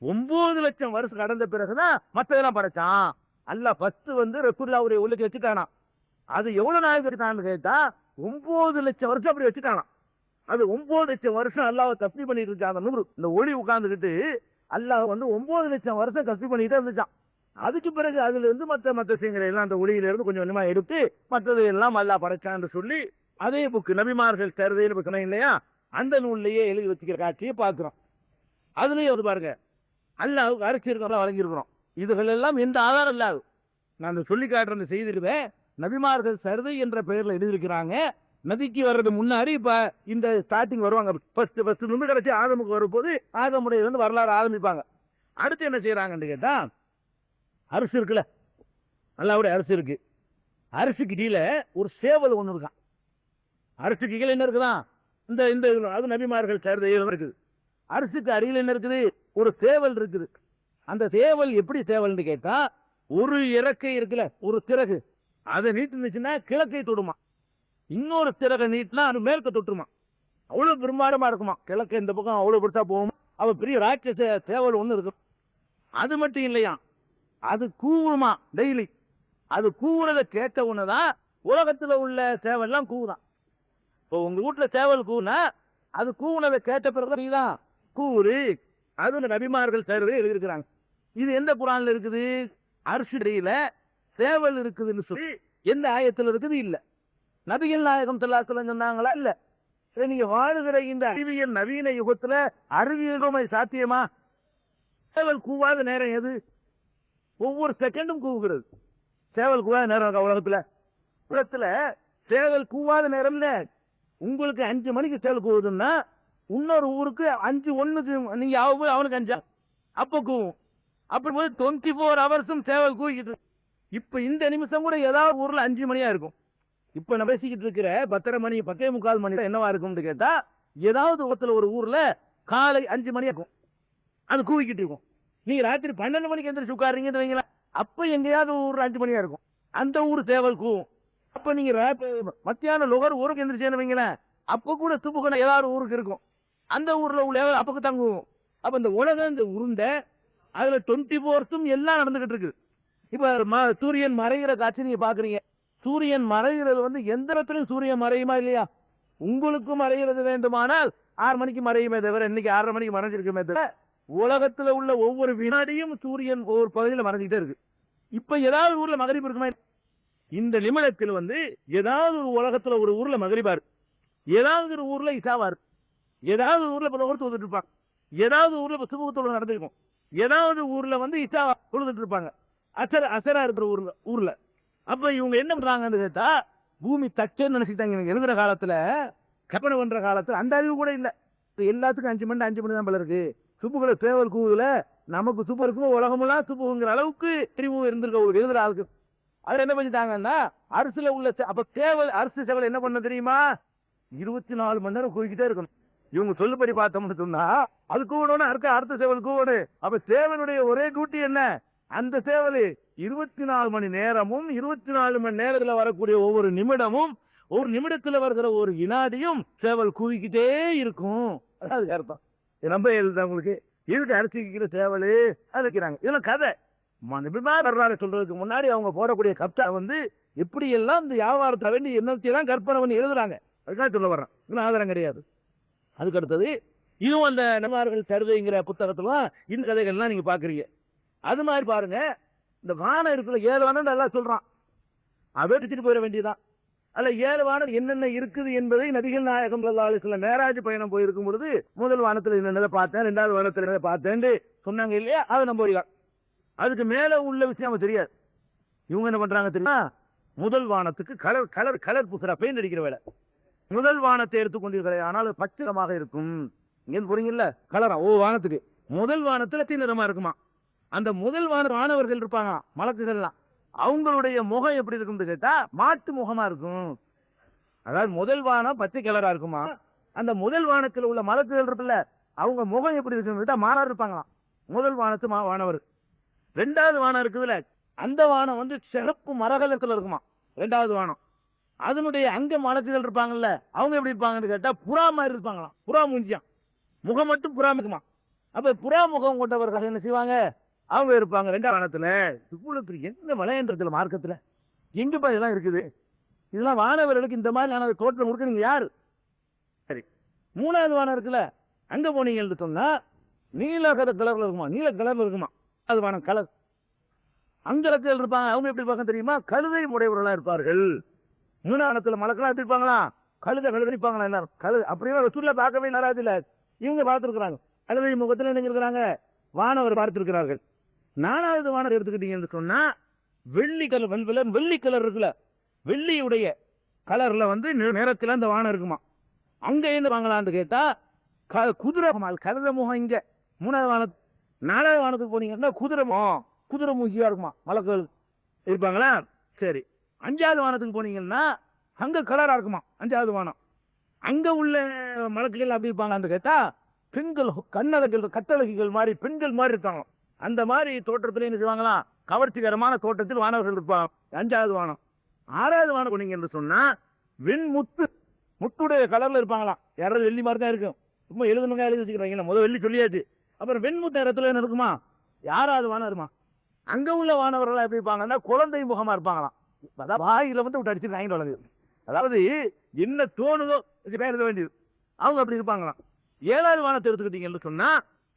[SPEAKER 2] 9 லட்சம் வருஷம் கடந்த பிறகுதான் மற்றதெல்லாம் படைச்சான். அல்லாஹ் 10 வந்து ரசூலுல்லாஹ்வுடைய ஒளிக்கு வச்சுட்டானா. அது எவ்வளவு நாளைக்கு வச்சுட்டான்னு கேட்டா 9 லட்சம் வருஷம் அப்படி வச்சுட்டானா. அது 9 லட்சம் வருஷம் அல்லாஹ் தஸ்பீஹ் பண்ணிட்டு இருக்கான். அந்த நூறு இந்த ஒளி உட்கார்ந்துக்கிட்டு அல்லாஹ் வந்து 9 லட்சம் வருஷம் தஸ்பீஹ் பண்ணிட்டு இருந்துச்சான். அதுக்கு பிறகு அதுல இருந்து மற்ற விஷயங்களை எல்லாம் அந்த ஒளியில இருந்து கொஞ்சம் கொஞ்சமா எடுத்து மற்றது எல்லாம் அல்லாஹ் படைச்சான்னு சொல்லி அதே புக்கு நபிமார்கள் கருதையில் சொன்னேன் இல்லையா, அந்த நூல்லையே எழுதி வச்சுக்கிற காட்சியை பார்க்கிறோம். அதுலயே ஒரு பாருங்க, அல்லாஹ்வுக்கு அரிசிருக்கிறோம் வழங்கியிருக்கிறோம். இதுகள் எல்லாம் எந்த ஆதாரம் இல்லாது நான் சொல்லி காட்டுற செய்திருவேன். நபிமார்கள் சருதை என்ற பெயர்ல எழுதியிருக்கிறாங்க. நதிக்கு வர்றது முன்னாடி இப்ப இந்த ஸ்டார்டிங் வருவாங்க. ஃபர்ஸ்ட் நின்று கிடைச்சி ஆதமுக்கு வரும்போது ஆதமுடைய வந்து வரலாறு ஆரம்பிப்பாங்க. அடுத்து என்ன செய்யறாங்கன்னு கேட்டா, அரிசி இருக்குல்ல, அல்லாஹ்வுடைய அரிசி இருக்கு. அரிசிக்கு கீழே ஒரு சேவல் ஒன்று இருக்கான். அரிசிக்கு கீழே என்ன இருக்குதான், இந்த இந்த அது நபிமார்கள் கருதையில் இருக்குது. அரிசிக்கு அருகில் என்ன இருக்குது, ஒரு தேவல் இருக்குது. அந்த தேவல் எப்படி தேவல்னு கேட்டா, ஒரு இறக்கை இருக்குல்ல, ஒரு திறகு, அதை நீட்டுச்சுன்னா கிழக்கை தொடுமா. இன்னொரு திறகை நீட்டினா அது மேற்க தொட்டுருமா. அவ்வளவு பிரம்மாண்டமா இருக்குமா. கிழக்கு இந்த பக்கம் அவ்வளவு பெருசா போகுமா. அவ பெரிய ராட்சச தேவல் ஒன்று இருக்கும். அது மட்டும் இல்லையா, அது கூவுமா டெய்லி. அது கூவுறதை கேட்ட உடனேதான் உலகத்துல உள்ள தேவல்லாம் கூவுதான். இப்போ உங்க வீட்டுல தேவல் கூவுனா அது கூவுனதை கேட்ட பிறகுதான் கூறு. அது நபிமார்கள் தருவது எழுதியிருக்கிறாங்க. இது எந்த குர்ஆன்ல இருக்குது? அரிசியில தேவல் இருக்குதுன்னு சொல்லி எந்த ஆயத்துல இருக்குது? இல்ல. நபிகள் நாயகம் ஸல்லல்லாஹு அலைஹி வஸல்லம் சொன்னாங்களா? இல்ல. நீங்க வாழுகிற இந்த அறிவியல் நவீன யுகத்துல அறிவியல் சாத்தியமா? தேவல் கூவாத நேரம் எது? ஒவ்வொரு செகண்டும் கூவுகிறது. தேவல் கூவாத நேரம் உலகத்துல தேவல் கூவாத நேரம் இல்ல. உங்களுக்கு 5 மணிக்கு தேவல் கூவுதுன்னா இன்னொரு ஊருக்கு 5:01 நீங்க அவனுக்கு 5 அப்ப கூவும். அப்படி போது 24 ஹவர்ஸும் தேவல் கூவிக்கிட்டு. இப்ப இந்த நிமிஷம் கூட ஏதாவது ஊர்ல 5 மணியா இருக்கும். இப்ப நான் பேசிக்கிட்டு இருக்கிற 10:30 மணி 10:45 மணி என்னவா இருக்கும்னு கேட்டா, ஏதாவது ஒரு ஊர்ல காலை 5 மணி இருக்கும், அது கூவிக்கிட்டு இருக்கும். நீங்க ராத்திரி 12 மணிக்கு எந்திரிச்சு உட்காருங்கன்னு வைங்களா, அப்ப எங்கேயாவது ஊர் 5 மணியா இருக்கும், அந்த ஊர் தேவல் கூவும். அப்ப நீங்க மத்தியானம் லொகர் ஊருக்கு எந்திரிச்சேன்னு வைங்களேன், அப்ப கூட துப்புக்கண ஏதாவது ஊருக்கு இருக்கும், அந்த ஊர்ல உள்ள அப்பக்கு தங்குவோம். அப்ப இந்த உலகம் இந்த உருண்டை அதுல 24 எல்லாம் நடந்துகிட்டு இருக்கு. இப்ப சூரியன் மறைகிற காட்சி நீங்க பாக்குறீங்க. சூரியன் மறைகிறது வந்து எந்த இடத்துலயும் சூரியன் மறையுமா இல்லையா? உங்களுக்கும் மறைகிறது வேண்டுமானால் 6 மணிக்கு மறையுமே தவிர, இன்னைக்கு 6:30 மணிக்கு மறைஞ்சிருக்குமே தவிர உலகத்துல உள்ள ஒவ்வொரு வினாடியும் சூரியன் ஒவ்வொரு பகுதியில் மறைஞ்சிட்டே இருக்கு. இப்ப ஏதாவது ஊர்ல மகரிப் இருக்குமா? இந்த நிமிடத்தில் வந்து ஏதாவது ஒரு உலகத்துல ஒரு ஊர்ல மகரிபாரு, ஏதாவது ஒரு ஊர்ல இசாவாரு, ஏதாவது ஊர்ல ஒருத்தர் தொழுதுட்டு இருப்பாங்க, ஏதாவது ஊர்ல சுமூகத்தோடு நடந்திருக்கும், ஏதாவது ஊர்ல வந்து இசாவா தொழுதுட்டு இருப்பாங்க, அசரா இருக்கிற ஊர்ல. அப்ப இவங்க என்ன பண்றாங்கன்னு கேட்டா, பூமி தச்சன்னு நினைச்சுட்டாங்க. எழுதுற காலத்துல, கற்பனை பண்ற காலத்துல அந்த அறிவு கூட இல்ல. எல்லாத்துக்கும் 5 மணி தான் போல இருக்கு. சுப்புகளை தேவல் கூவுதுல நமக்கு சுப்பு இருக்கும், உலகமெல்லாம் சுப்புங்கிற அளவுக்கு தெரிவு இருந்திருக்க ஒரு எழுதுற ஆளுக்கு. அதுல என்ன பண்ணிட்டாங்கன்னா, அரசுல உள்ள அப்ப தேவல் அரசு சேவல் என்ன பண்ண தெரியுமா? 24 மணி நேரம் கூவிக்கிட்டே இருக்கணும். இவங்க சொல்லுபடி பார்த்தோம்னு சொன்னா அது கூவணும்னு அடுத்த சேவல் கூவணும். அப்ப தேவனுடைய ஒரே டியூட்டி என்ன? அந்த சேவல் 24 மணி நேரமும் 24 மணி நேரத்துல வரக்கூடிய ஒவ்வொரு நிமிடமும், ஒரு நிமிடத்துல வருகிற ஒரு வினாடியும் சேவல் கூவிக்கிட்டே இருக்கும். அதாவது அர்த்தம். ரொம்ப எழுதுறவங்களுக்கு இதுக்கு அரிசிக்கிற சேவல் அழைக்கிறாங்க. இதெல்லாம் கதை. வரலாறு சொல்றதுக்கு முன்னாடி அவங்க போடக்கூடிய கப்தா வந்து எப்படி எல்லாம் இந்த வியாபாரத்தை வேண்டி என்னத்தையெல்லாம் கற்பனை பண்ணி எழுதுறாங்க. அதுக்காக சொல்ல வர்றேன். இன்னும் ஆதாரம் கிடையாது. அதுக்கு அடுத்தது இதுவும் அந்த நபிமார்கள் கருதைங்கிற புத்தகத்துல இந்த கதைகள்லாம் நீங்க பாக்குறீங்க. அது மாதிரி பாருங்க, இந்த வானம் இருக்குல்ல, 7 வானம் நல்லா சொல்றான். அதை எடுத்துட்டு போயிட வேண்டியதான். அல்ல 7 வானம் என்னென்ன இருக்குது என்பதை நபிகள் நாயகம் ஸல்லல்லாஹு அலைஹி வஸல்லம் மேராஜ் பயணம் போயிருக்கும் பொழுது முதல் வானத்தில் என்னென்ன பார்த்தேன், 2வது வானத்தில் என்ன பார்த்தேன் சொன்னாங்க இல்லையா? அதை நம்ம போயிடலாம். அதுக்கு மேல உள்ள விஷயம் நமக்கு தெரியாது. இவங்க என்ன பண்றாங்க தெரியுமா? முதல் வானத்துக்கு கலர் கலர் கலர் பூசுறா, பெயிண்ட் அடிக்கிற வேலை. முதல் வானத்தை எடுத்துக்கொண்டிருக்கிற, ஆனால் பச்சைரமாக இருக்கும். இங்க போறீங்கல்ல கலரா வானத்துக்கு முதல் வானத்துல தீநிறமா இருக்குமா. அந்த முதல் வானவர்கள் இருப்பாங்க, மலக்குகள்லாம். அவங்களுடைய முகம் எப்படி இருக்கும்னு கேட்டா மாட்டு முகமா இருக்கும். அதாவது முதல் வானம் பச்சை கலரா இருக்குமா. அந்த முதல் வானத்தில் உள்ள மலக்குகள் இருக்குல்ல, அவங்க முகம் எப்படி இருக்குன்னு கேட்டா மாறா இருப்பாங்களாம். முதல் வானத்து வானவர். 2வது வானம் இருக்குதுல்ல, அந்த வானம் வந்து சிறப்பு மரகலத்துல இருக்குமா. 2வது வானம் அதனுடைய அங்க மலக்குகள் இருப்பாங்கல்ல, அவங்க எப்படி இருப்பாங்கன்னு கேட்டா புறா மாதிரி இருப்பாங்களாம். புறா மூஞ்சியாம், முகம் மட்டும் புறா முகமா. அப்ப புறா முகம் கொண்டவர்கள் என்ன செய்வாங்க? அவங்க இருப்பாங்க 2வது வானத்துல. இவ்வளவு எந்த விளையன்றதுல மார்க்கத்துல எங்கப்பா இதெல்லாம் இருக்குது? இதெல்லாம் வானவர்களுக்கு இந்த மாதிரி தோற்றம் கொடுக்குறீங்க யாரு? சரி, 3வது வானம் இருக்குல்ல, அங்க போனீங்கன்னு சொன்னா நீல கலர்ல இருக்குமா, நீல கலர்ல இருக்குமா. அது வானம் கலர். அங்க இருப்பாங்க, அவங்க எப்படி இருப்பாங்க தெரியுமா? கழுதை உடையவர்களா இருப்பார்கள். 3வது வானத்துல மலக்கெல்லாம் எடுத்துருப்பாங்களா, கழுதை இருப்பாங்களா எல்லாரும். அப்படியே ரசூலுல்லாஹ் பார்க்கவே நாராஜ் இல்ல, இவங்க பார்த்துருக்குறாங்க. கழுதை முகத்துல என்ன இருக்கிறாங்க? வானவர் பார்த்திருக்கிறார்கள். 4வது வானம் எடுத்துக்கிட்டீங்கன்னு சொன்னா வெள்ளி கலர், வெள்ளி கலர் இருக்குல்ல, வெள்ளியுடைய கலர்ல வந்து நேரத்தில் அந்த வானம் இருக்குமா. அங்க இருந்து வாங்கலான்னு கேட்டா குதிரை கலர முகம் இங்க 3வது வானம். 4வது வானத்துக்கு போனீங்கன்னா குதிரை மூக்கியா இருக்குமா, மலக்குகள் இருப்பாங்களா. சரி, 5வது வானத்துக்கு போனீங்கன்னா அங்க கலரா இருக்குமா 5வது வானம். அங்க உள்ள மலக்குகள் அப்படி இருப்பாங்கன்னு கேட்டா பெண்கள் கண்ணழகிகள், கட்டழகிகள் மாதிரி பெண்கள் மாதிரி இருக்காங்க. அந்த மாதிரி தோற்றத்தில் என்ன செய்வாங்களாம்? கவர்ச்சிகரமான தோற்றத்தில் வானவர்கள் இருப்பாங்க. 5வது வானம். 6வது வானம் போனீங்க என்று சொன்னா முத்துடைய கலர்ல இருப்பாங்களாம். யாராவது வெள்ளி மாதிரி தான் இருக்கும். சும்மா எழுதணுங்க எழுதி வச்சுக்கிறாங்க, முதல் வெள்ளி சொல்லியாச்சு. அப்புறம் வெண்முத்த இடத்துல என்ன இருக்குமா? 6வது வானம் இருக்குமா. அங்க உள்ள வானவர்கள் எப்படி இருப்பாங்கன்னா குழந்தை முகமா இருப்பாங்களாம். அதாவது வாயில வந்து விட்டு அடிச்சு வாங்கிட்டு வளர்ந்து, அதாவது என்ன தோணுதோ எழுத வேண்டியது. அவங்க அப்படி இருப்பாங்களாம். 7வது வானத்தை எடுத்துக்கிட்டீங்கன்னு சொன்னா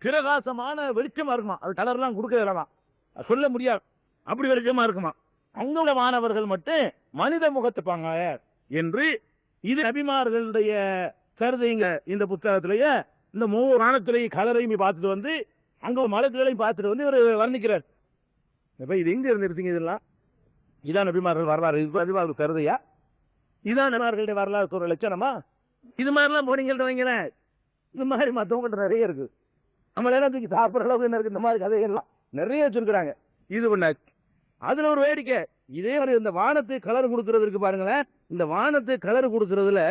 [SPEAKER 2] பிரகாசமான வெளிச்சமா இருக்குமா. அது கலர்லாம் கொடுக்கலாம், சொல்ல முடியாது, அப்படி வெளிச்சமா இருக்குமா. அங்க உள்ள வானவர்கள் மட்டும் மனித முகத்துப்பாங்க என்று இது நபிமார்களுடைய கருதைங்க. இந்த புத்தகத்திலேயே இந்த 3 வானத்திலேயே கலரையும் பார்த்துட்டு வந்து அங்க மலக்குகளையும் பார்த்துட்டு வந்து இவர் வர்ணிக்கிறார். இது எங்க இருந்து இருந்தீங்க? இதெல்லாம் இதான் நபிமார்கள் வரலாறு. இது நபிமார்கள் கருதையா? இதான் நபிமார்களுடைய வரலாறு ஒரு லட்சணமா? இது மாதிரிலாம் போனீங்கன்னு வைங்களேன், இந்த மாதிரி மற்றவங்கள்ட்ட நிறைய இருக்கு. நம்மள தூக்கி சாப்பிட்ற அளவுக்கு என்ன இருக்கு? இந்த மாதிரி கதைகள்லாம் நிறைய வச்சிருக்கிறாங்க. இது ஒண்ணு. அதுல ஒரு வேடிக்கை, இதே மாதிரி இந்த வானத்தை கலர் கொடுக்கறது இருக்கு பாருங்களேன். இந்த வானத்தை கலர் கொடுக்கறதுல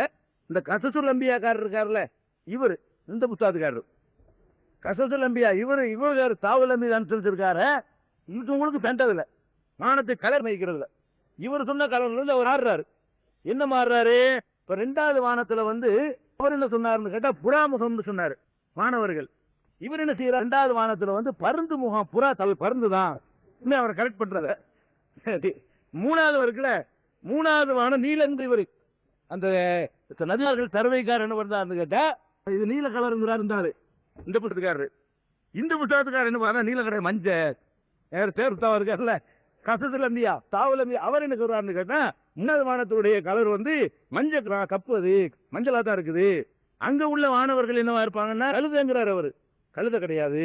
[SPEAKER 2] இந்த கசசுல் அம்பியாக்காரர் இருக்காருல்ல, இவர் இந்த புத்தகத்துக்காரர் கசசுல் அம்பியா, இவர் தாவல் அம்பி அனுப்பிச்சிருக்காரு. இது உங்களுக்கு பெண்டதில்லை, வானத்தை கலர் வைக்கிறதுல. இவர் சொன்ன கலர்ல இருந்து அவர் ஆடுறாரு. என்ன மாறுறாரு? இப்ப 2வது வானத்துல வந்து அவர் என்ன சொன்னாருன்னு கேட்டா புறாமுகம்னு சொன்னாரு வானவர்கள். இவர் என்ன செய்யறார்? 2வது வானத்துல வந்து பருந்து முகம், புறா தலை பருந்துதான் இன்னும் அவரை கரெக்ட் பண்றத. 3வது இருக்குல்ல, 3வது வானம் நீலங்கிற இவர் அந்த நதியார்கள் தரவைக்காரர் என்ன பண்றாருன்னு கேட்டா இது நீல கலருங்கிறாரு இருந்தாரு இந்த புத்தகத்துக்காரரு. இந்த புத்தகத்துக்காரர் என்ன பண்ணா நீலக்கடை மஞ்சள் யார் தேர்வு இருக்கார்ல கசத்துல இருந்தியா தாவல இருந்தியா அவர் என்ன சொல்றாருன்னு கேட்டா முன்னாள் வானத்துடைய கலர் வந்து மஞ்சள் கப்பு அது மஞ்சளா தான் இருக்குது. அங்க உள்ள மாணவர்கள் என்னவா இருப்பாங்கன்னா கழுதைங்கிறார் அவரு. கழுதை கிடையாது,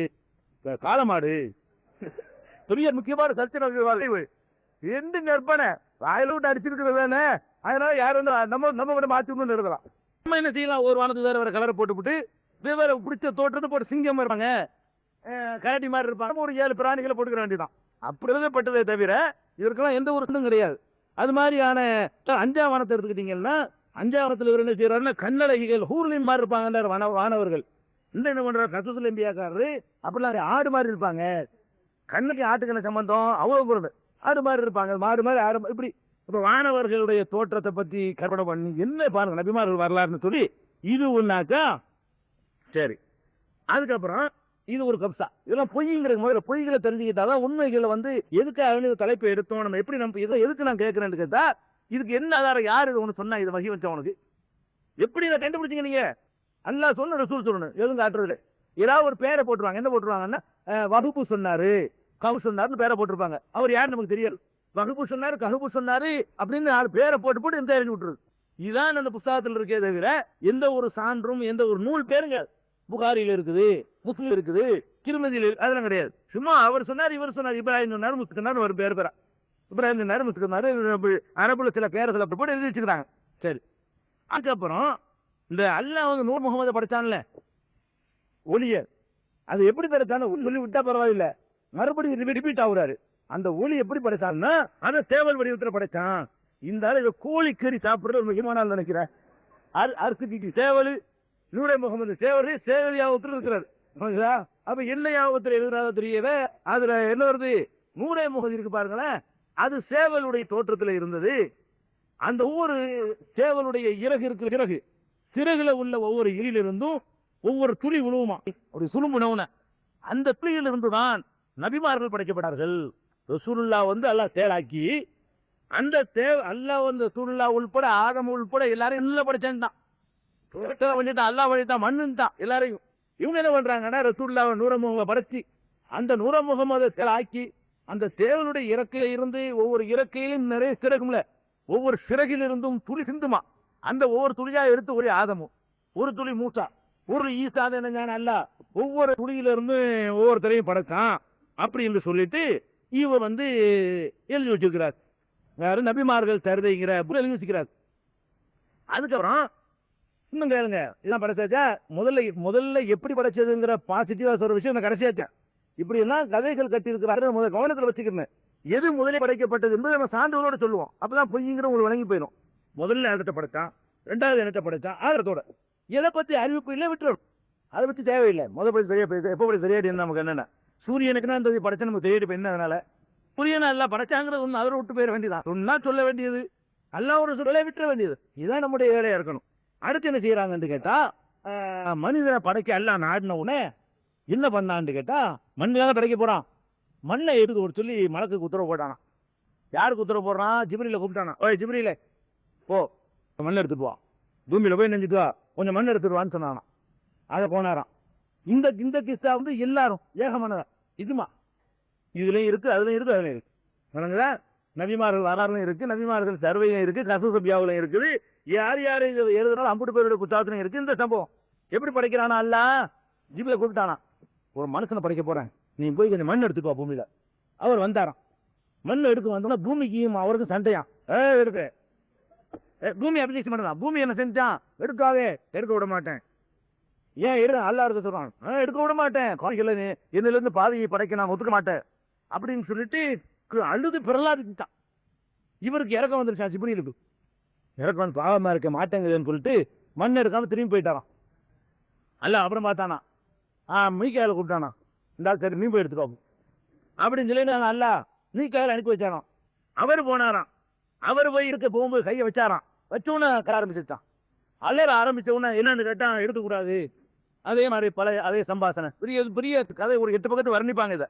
[SPEAKER 2] காளமாடு. பெரிய முக்கியமான கருத்து எந்த நற்பனை வாயில விட்டு அடிச்சுக்கிட்டு தானே. அதனால யாரும் வந்து நம்ம கூட மாற்றி இருக்கலாம். நம்ம என்ன செய்யலாம், ஒரு வானத்துக்கு வேற வேற கலரை போட்டுவிட்டு வெவ்வேறு பிடிச்ச தோற்றத்தை போட்டு சிங்கம் இருப்பாங்க, கரடி மாதிரி இருப்பாங்க, ஒரு 7 பிராணிகளை போட்டுக்கிற வேண்டியதான். அப்படி எழுதப்பட்டதே தவிர இதற்கெல்லாம் எந்த ஒரு இதுவும் கிடையாது. அது மாதிரியான 5ஆம் வானத்தை எடுத்துக்கிட்டீங்கன்னா 5ஆம் வானத்தில் இவர் என்ன செய்யறாருன்னா கண்ணழகிகள் ஹூர்லின் மாதிரி இருப்பாங்க வானவர்கள். என்ன பண்றாரு கத்துசுல் எம்பியாக்காரரு அப்படிலாம் ஆடு மாதிரி இருப்பாங்க. கண்ணுக்கு ஆட்டுக்கான சம்பந்தம் அவ்வளவு பொருள். ஆடு மாதிரி இருப்பாங்க, மாடு மாதிரி ஆடு இப்படி. இப்போ வானவர்களுடைய தோற்றத்தை பத்தி கற்பனை பண்ணி என்ன பாருங்க நபிமார்கள் வரலாறுன்னு சொல்லி இது ஒன்னாக்கா சரி. அதுக்கப்புறம் இது ஒரு கப்சா. இதெல்லாம் பொய்ங்கிற முதல்ல பொய்களை தெரிஞ்சுக்கிட்டாதான் உண்மைகளை வந்து எதுக்காக தலைப்பை எடுத்தோம், நம்ம எப்படி நம்ம இதை எதுக்கு நான் கேட்கறேன்னு கேட்டா இதுக்கு என்ன ஆதாரம், யார் இது ஒன்று சொன்னா இதை வகி வச்சவனுக்கு எப்படி இதை கண்டுபிடிச்சிங்க நீங்க? அல்லாஹ் சொன்ன ரசூல் சொல்லணும் எதுவும் காட்டுறது. ஏதாவது ஒரு பேரை போட்டுருவாங்க. என்ன போட்டுருவாங்கன்னா வகுப்பு சொன்னாரு கவு சொன்னாருன்னு பேரை போட்டிருப்பாங்க. அவர் யார் நமக்கு தெரியாது. வகுப்பு சொன்னாரு ககுப்பு சொன்னாரு அப்படின்னு 4 பேரை போட்டு எந்த எழுதி விட்டுருது. இதுதான் அந்த புத்தகத்தில் இருக்கே தவிர எந்த ஒரு சான்றும் எந்த ஒரு நூல் பேருங்க புகாரியில் இருக்குது, முஸ்லிம் இருக்குது, திருமதியில் அதெல்லாம் கிடையாது. சும்மா அவர் சொன்னார் இவர் சொன்னார், இப்ராஹிம் சொன்னார் முத்துக்குனார் ஒரு பேர் பெறா, இப்ராஹிம் சொன்னார் முத்துக்குனாரு அரபுல சில பேரை சில போட்டு எழுதி வச்சுக்கிறாங்க. சரி. அதுக்கப்புறம் இந்த அல்லாஹ் வந்து நூர் முகமது படைச்சான்ல ஒளிய, அது எப்படி படைச்சான்னு சொல்லி விட்டா பரவாயில்ல, மறுபடியும் ரிப்பீட் ஆகுறாரு. அந்த ஒளி எப்படி படைச்சான்னா அதை தேவல் வடிவத்தில் படைச்சான். இந்த ஆளு கோழி கறி சாப்பிடுறது ஒரு முக்கியமான நினைக்கிறேன். அறுத்துக்கிட்டு தேவல் நூரை முகமது தேவல் சேவலியாவத்தில் இருக்கிறார். அப்ப என்ன யாபத்தில் எழுதுறாத தெரியல. அதுல என்ன வருது, நூரை முகமது இருக்கு பாருங்களேன், அது சேவலுடைய தோற்றத்தில் இருந்தது. அந்த ஒவ்வொரு சேவலுடைய இறகு இருக்கிற இறகு சிறகுல உள்ள ஒவ்வொரு இலிருந்தும் ஒவ்வொரு துளி உழுவுமா, அப்படி சுழும்புனவுன அந்த துளியிலிருந்து தான் நபிமார்கள் படைக்கப்பட்டார்கள். ரசூலுல்லாஹ் வந்து அல்லாஹ் தேடாக்கி அந்த அல்லாஹ் வந்து ரசூலுல்லாஹ் உள்பட ஆதம் உள்பட எல்லாரும் என்ன படைச்சான் தான் அல்லாஹ் வழிதான் மண்ணுன்னு தான் எல்லாரையும். இவங்க என்ன பண்றாங்கன்னா ரசூலுல்லாஹ் நூற முகமது படைச்சி அந்த நூற முகமதை தேடாக்கி அந்த தேவனுடைய இறக்கையில இருந்து ஒவ்வொரு இறக்கையிலும் நிறைய சிறகும்ல ஒவ்வொரு சிறகிலிருந்தும் துளி சிந்துமா. அந்த ஒவ்வொரு துளியா எடுத்து ஒரு ஆதமும் ஒரு துளி மூசா ஒரு ஈசாத என்ன அல்ல ஒவ்வொரு துளியிலிருந்து ஒவ்வொருத்தரையும் படைச்சான் அப்படி என்று சொல்லிட்டு இவர் வந்து எழுதி வச்சிருக்கிறார். யாரு நபிமார்கள் தருதைங்கிற எழுதி வச்சுக்கிறார். அதுக்கப்புறம் இன்னும் கேளுங்க, இதான் படைச்சாச்சா முதல்ல எப்படி படைச்சதுங்கிற பாசிட்டிவா சொல்ற விஷயம் நான் கடைசியாச்சேன். இப்படி எல்லாம் கதைகள் கட்டி இருக்கிறாரு முதல் கவனத்தில் வச்சுக்கிறேன். எது முதலில் படைக்கப்பட்டது என்பதை நம்ம சான்றோட சொல்லுவோம். அப்பதான் பொய்ங்கிற உங்களுக்கு வழங்கி போயிடும். முதல்ல இடத்தை படைத்தான், 2வது இடத்தை படைத்தான், ஆதரத்தோட எதை பத்தி அறிவிப்பு இல்லை விட்டுரும். அதை பத்தி தேவையில்லை. முதல் படி சரியா போயிடுது, எப்போ படி சரியா நமக்கு என்னென்ன சூரியனுக்குன்னா இந்த படைச்சா நமக்கு தெரியாது என்ன. அதனால சூரியனை எல்லாம் படைச்சாங்கிறது ஒன்று அதில் விட்டு போயிட வேண்டியதான். சொன்னா சொல்ல வேண்டியது, எல்லாம் ஒரு சொல்ல விட்டுற வேண்டியது. இதுதான் நம்முடைய வேலையா இருக்கணும். அடுத்து என்ன செய்யறாங்கன்னு கேட்டா மனிதனை படைக்க எல்லாம் நாடின உடனே என்ன பண்ணான்னு கேட்டா மண்ணுக்காக படைக்க போறான். மண்ணை எடுத்து ஒரு சொல்லி மலக்கு உத்தரவு போட்டானா. யாருக்கு உத்தரவு போடுறான்? ஜிப்ரீல கூப்பிட்டானா. ஓய் ஜிப்ரீல ஓ மண் எடுத்துட்டு வா, பூமியில போய் நெஞ்சுட்டு வா, கொஞ்சம் மண் எடுத்துட்டு சொன்னானா. அதை போனாராம். இந்த கிஸ்தா வந்து எல்லாரும் ஏகமான இதுமா இதுலயும் இருக்கு அதுலயும் இருக்கு அதுலயும் இருக்கு. வணங்குதா? நபிமார்கள் வரலாறுலையும் இருக்கு, நபிமார்கள் தருவையும் இருக்கு, கசூசபியாவிலையும் இருக்குது. யார் யார் எழுதுனாலும் அம்புட்டு பேருடைய குத்தாத்திலையும் இருக்கு. இந்த சம்பவம் எப்படி படைக்கிறானா அல்ல ஜிப்ல கூப்பிட்டானா, ஒரு மனுஷனை படைக்க போறேன், நீ போய் கொஞ்சம் மண் எடுத்துட்டு வா பூமியில. அவர் வந்தாராம். மண் எடுக்க வந்தோம்னா பூமிக்கும் அவருக்கும் சண்டையான். இருக்கு பூமி அபிஷேகம் பண்ணதான். பூமி என்ன செஞ்சான்? எடுக்காவே எடுக்க விட மாட்டேன். ஏன் இரு அல்லா இருக்க சொல்றான், எடுக்க விட மாட்டேன், கோயில இதுல இருந்து பாதையை படைக்க நான் ஒத்துக்க மாட்டேன் அப்படின்னு சொல்லிட்டு அழுது பிறலாதான். இவருக்கு இறக்கம் வந்துருச்சா ஜிப்ரீலுக்கு. இறக்கம் வந்து பாவமா இருக்க மாட்டேங்குதுன்னு சொல்லிட்டு மண் எடுக்காம திரும்பி போயிட்டாராம். அல்ல அப்புறம் பார்த்தானா மீக்காயில கூப்பிட்டானா, இந்த சரி நீ போய் எடுத்துக்கோ அப்படின்னு சொல்லி நாங்கள் அல்ல மீக்காயில அனுப்பி வச்சாராம். அவர் போனாராம். அவர் போய் இருக்க போகும்போது கையை வச்சாராம். வச்சோன்னு ஆரம்பிச்சிருச்சான். அல்லற ஆரம்பிச்ச உடனே என்னன்னு கேட்டா எடுக்கக்கூடாது. அதே மாதிரி அதே சம்பாசனை பெரிய பெரிய கதை ஒரு 8 பக்கத்து வர்ணிப்பாங்க. இதை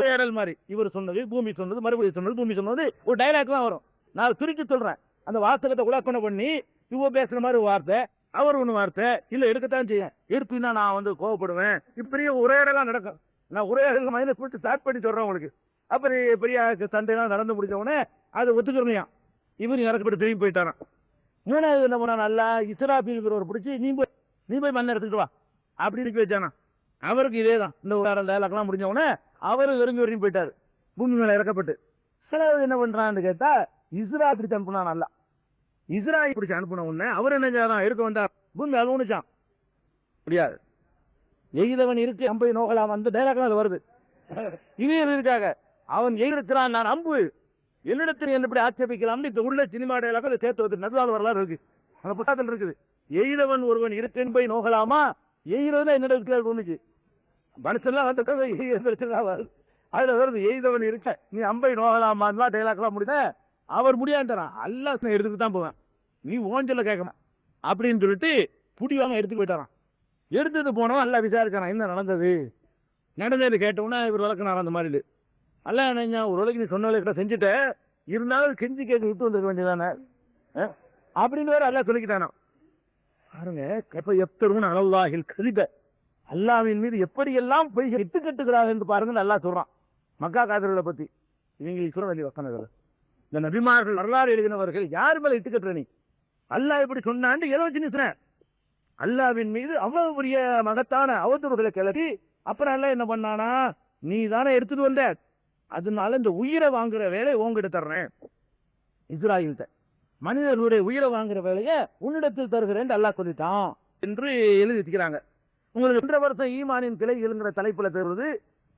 [SPEAKER 2] வேடல் மாதிரி இவர் சொன்னது பூமி சொன்னது மறுபடியும் சொன்னது பூமி சொன்னது ஒரு டைலாக் தான் வரும். நான் திருச்சி சொல்றேன். அந்த வார்த்தைகத்தை உலாப்பனை பண்ணி இவ பேசுற மாதிரி வார்த்தை அவர் ஒன்று வார்த்தை இல்லை எடுக்கத்தான் செய்ய எடுத்துன்னா நான் வந்து கோவப்படுவேன். இப்படியே உரையாடலாம் நடக்கும். நான் ஒரே மைனஸ் போட்டு ஸ்டார்ட் பண்ணி சொல்றேன் உங்களுக்கு. அப்புறம் பெரிய சண்டைலாம் நடந்து முடிஞ்ச உடனே அதை ஒத்துக்கிறனையா இவர் இறக்கப்பட்டு திரும்பி போயிட்டாரான். மூணாவது என்ன பண்ணா, நல்லா இஸ்ராபீல் பிடிச்சி நீ போய் மண்ணை எடுத்துக்கிட்டு வா அப்படின்னு வச்சானா. அவருக்கு இதே தான், இந்த ஒரு டைலாக்லாம் முடிஞ்ச உடனே அவரு விரும்பி வரையும் போயிட்டாரு பூமி மேலே இறக்கப்பட்டு. சிலது என்ன பண்றான்னு கேட்டா, இஸ்ரா பிடிச்சு அனுப்புனா. நல்லா இஸ்ராயல் பிடிச்சி அனுப்புன உடனே அவர் என்ன செய்யறான், இருக்க வந்தார் பூமி அழுவுனுச்சான். முடியாது, எய்தவன் இருக்கு அம்பை நோகலாம், அந்த டைலாக்லாம் அது வருது. இனியும் இருக்காங்க, அவன் எய்திருக்கிறான் நான் அம்பு என்னிடத்தில் என்னப்படி ஆட்சேபிக்கலாம். இந்த உள்ள சினிமா டைலாக் அதை சேர்த்து வந்து நடுவால் வரலாறு இருக்கு, அந்த புத்தகத்தில் இருக்குது. எய்தவன் ஒருவன் இருக்கேன் போய் நோகலாமா, எய்கிறதுல என்னிடம் இருக்கிறார் ஒண்ணுச்சு மனுஷன்லாம் அந்த கதை அதுல வருது. எய்தவன் இருக்க நீ அம்பை நோகலாமா டைலாக்லாம் முடித, அவர் முடியாண்டாரான். அல்ல எடுத்துட்டு தான் போவேன், நீ ஓஞ்சல கேட்கணும் அப்படின்னு சொல்லிட்டு புடி வாங்க எடுத்துட்டு போயிட்டாரான். எடுத்துட்டு போனவன் நல்லா விசாரிச்சாரான், என்ன நடந்தது கேட்டவுன்னா இவர் வளர்க்கணும். அந்த மாதிரி அல்ல நினைஞ்சா ஒரு வேலைக்கு நீ சொன்ன வேலை செஞ்சுட்ட, இருந்தாலும் கெஞ்சி கேட்க விட்டு வந்துருக்க வேண்டியதானே அப்படின்னு வேற அல்லா சொல்லிக்கிட்டானோ. பாருங்க, எப்ப எப்தரும் அலல்லாஹில் கதிப, அல்லாவின் மீது எப்படியெல்லாம் போய் இட்டு கட்டுகிறார்கள் என்று பாருங்க. நல்லா சொல்றான் மக்கா காதர்களை பத்தி. இவங்க சொல்ல வேண்டிய வசனங்கள், இந்த நபிமார்கள் வரலாறு எழுதினவர்கள் யார் மேல இட்டு கட்டுற நீ, அல்லாஹ் எப்படி சொன்னான்னு எதை வச்சு நிறுத்தின. அல்லாவின் மீது அவ்வளவு பெரிய மகத்தான அவதூறுகளை கிளப்பி அப்புறம் எல்லாம் என்ன பண்ணானா, நீ தானே எடுத்துட்டு வந்த, அதனால இந்த உயிரை வாங்குற வேலையை உங்ககிட்ட தர்றேன். இஸ்ராயல்கிட்ட மனிதர்களுடைய உயிரை வாங்குற வேலையை உன்னிடத்தில் தருகிறேன் அல்லாஹ் சொல்லிட்டான் என்று எழுதி வச்சுக்கிறாங்க. உங்களுக்கு 2 வருஷம் ஈமானின் கிளைகள்ங்கிற தலைப்புல தருவது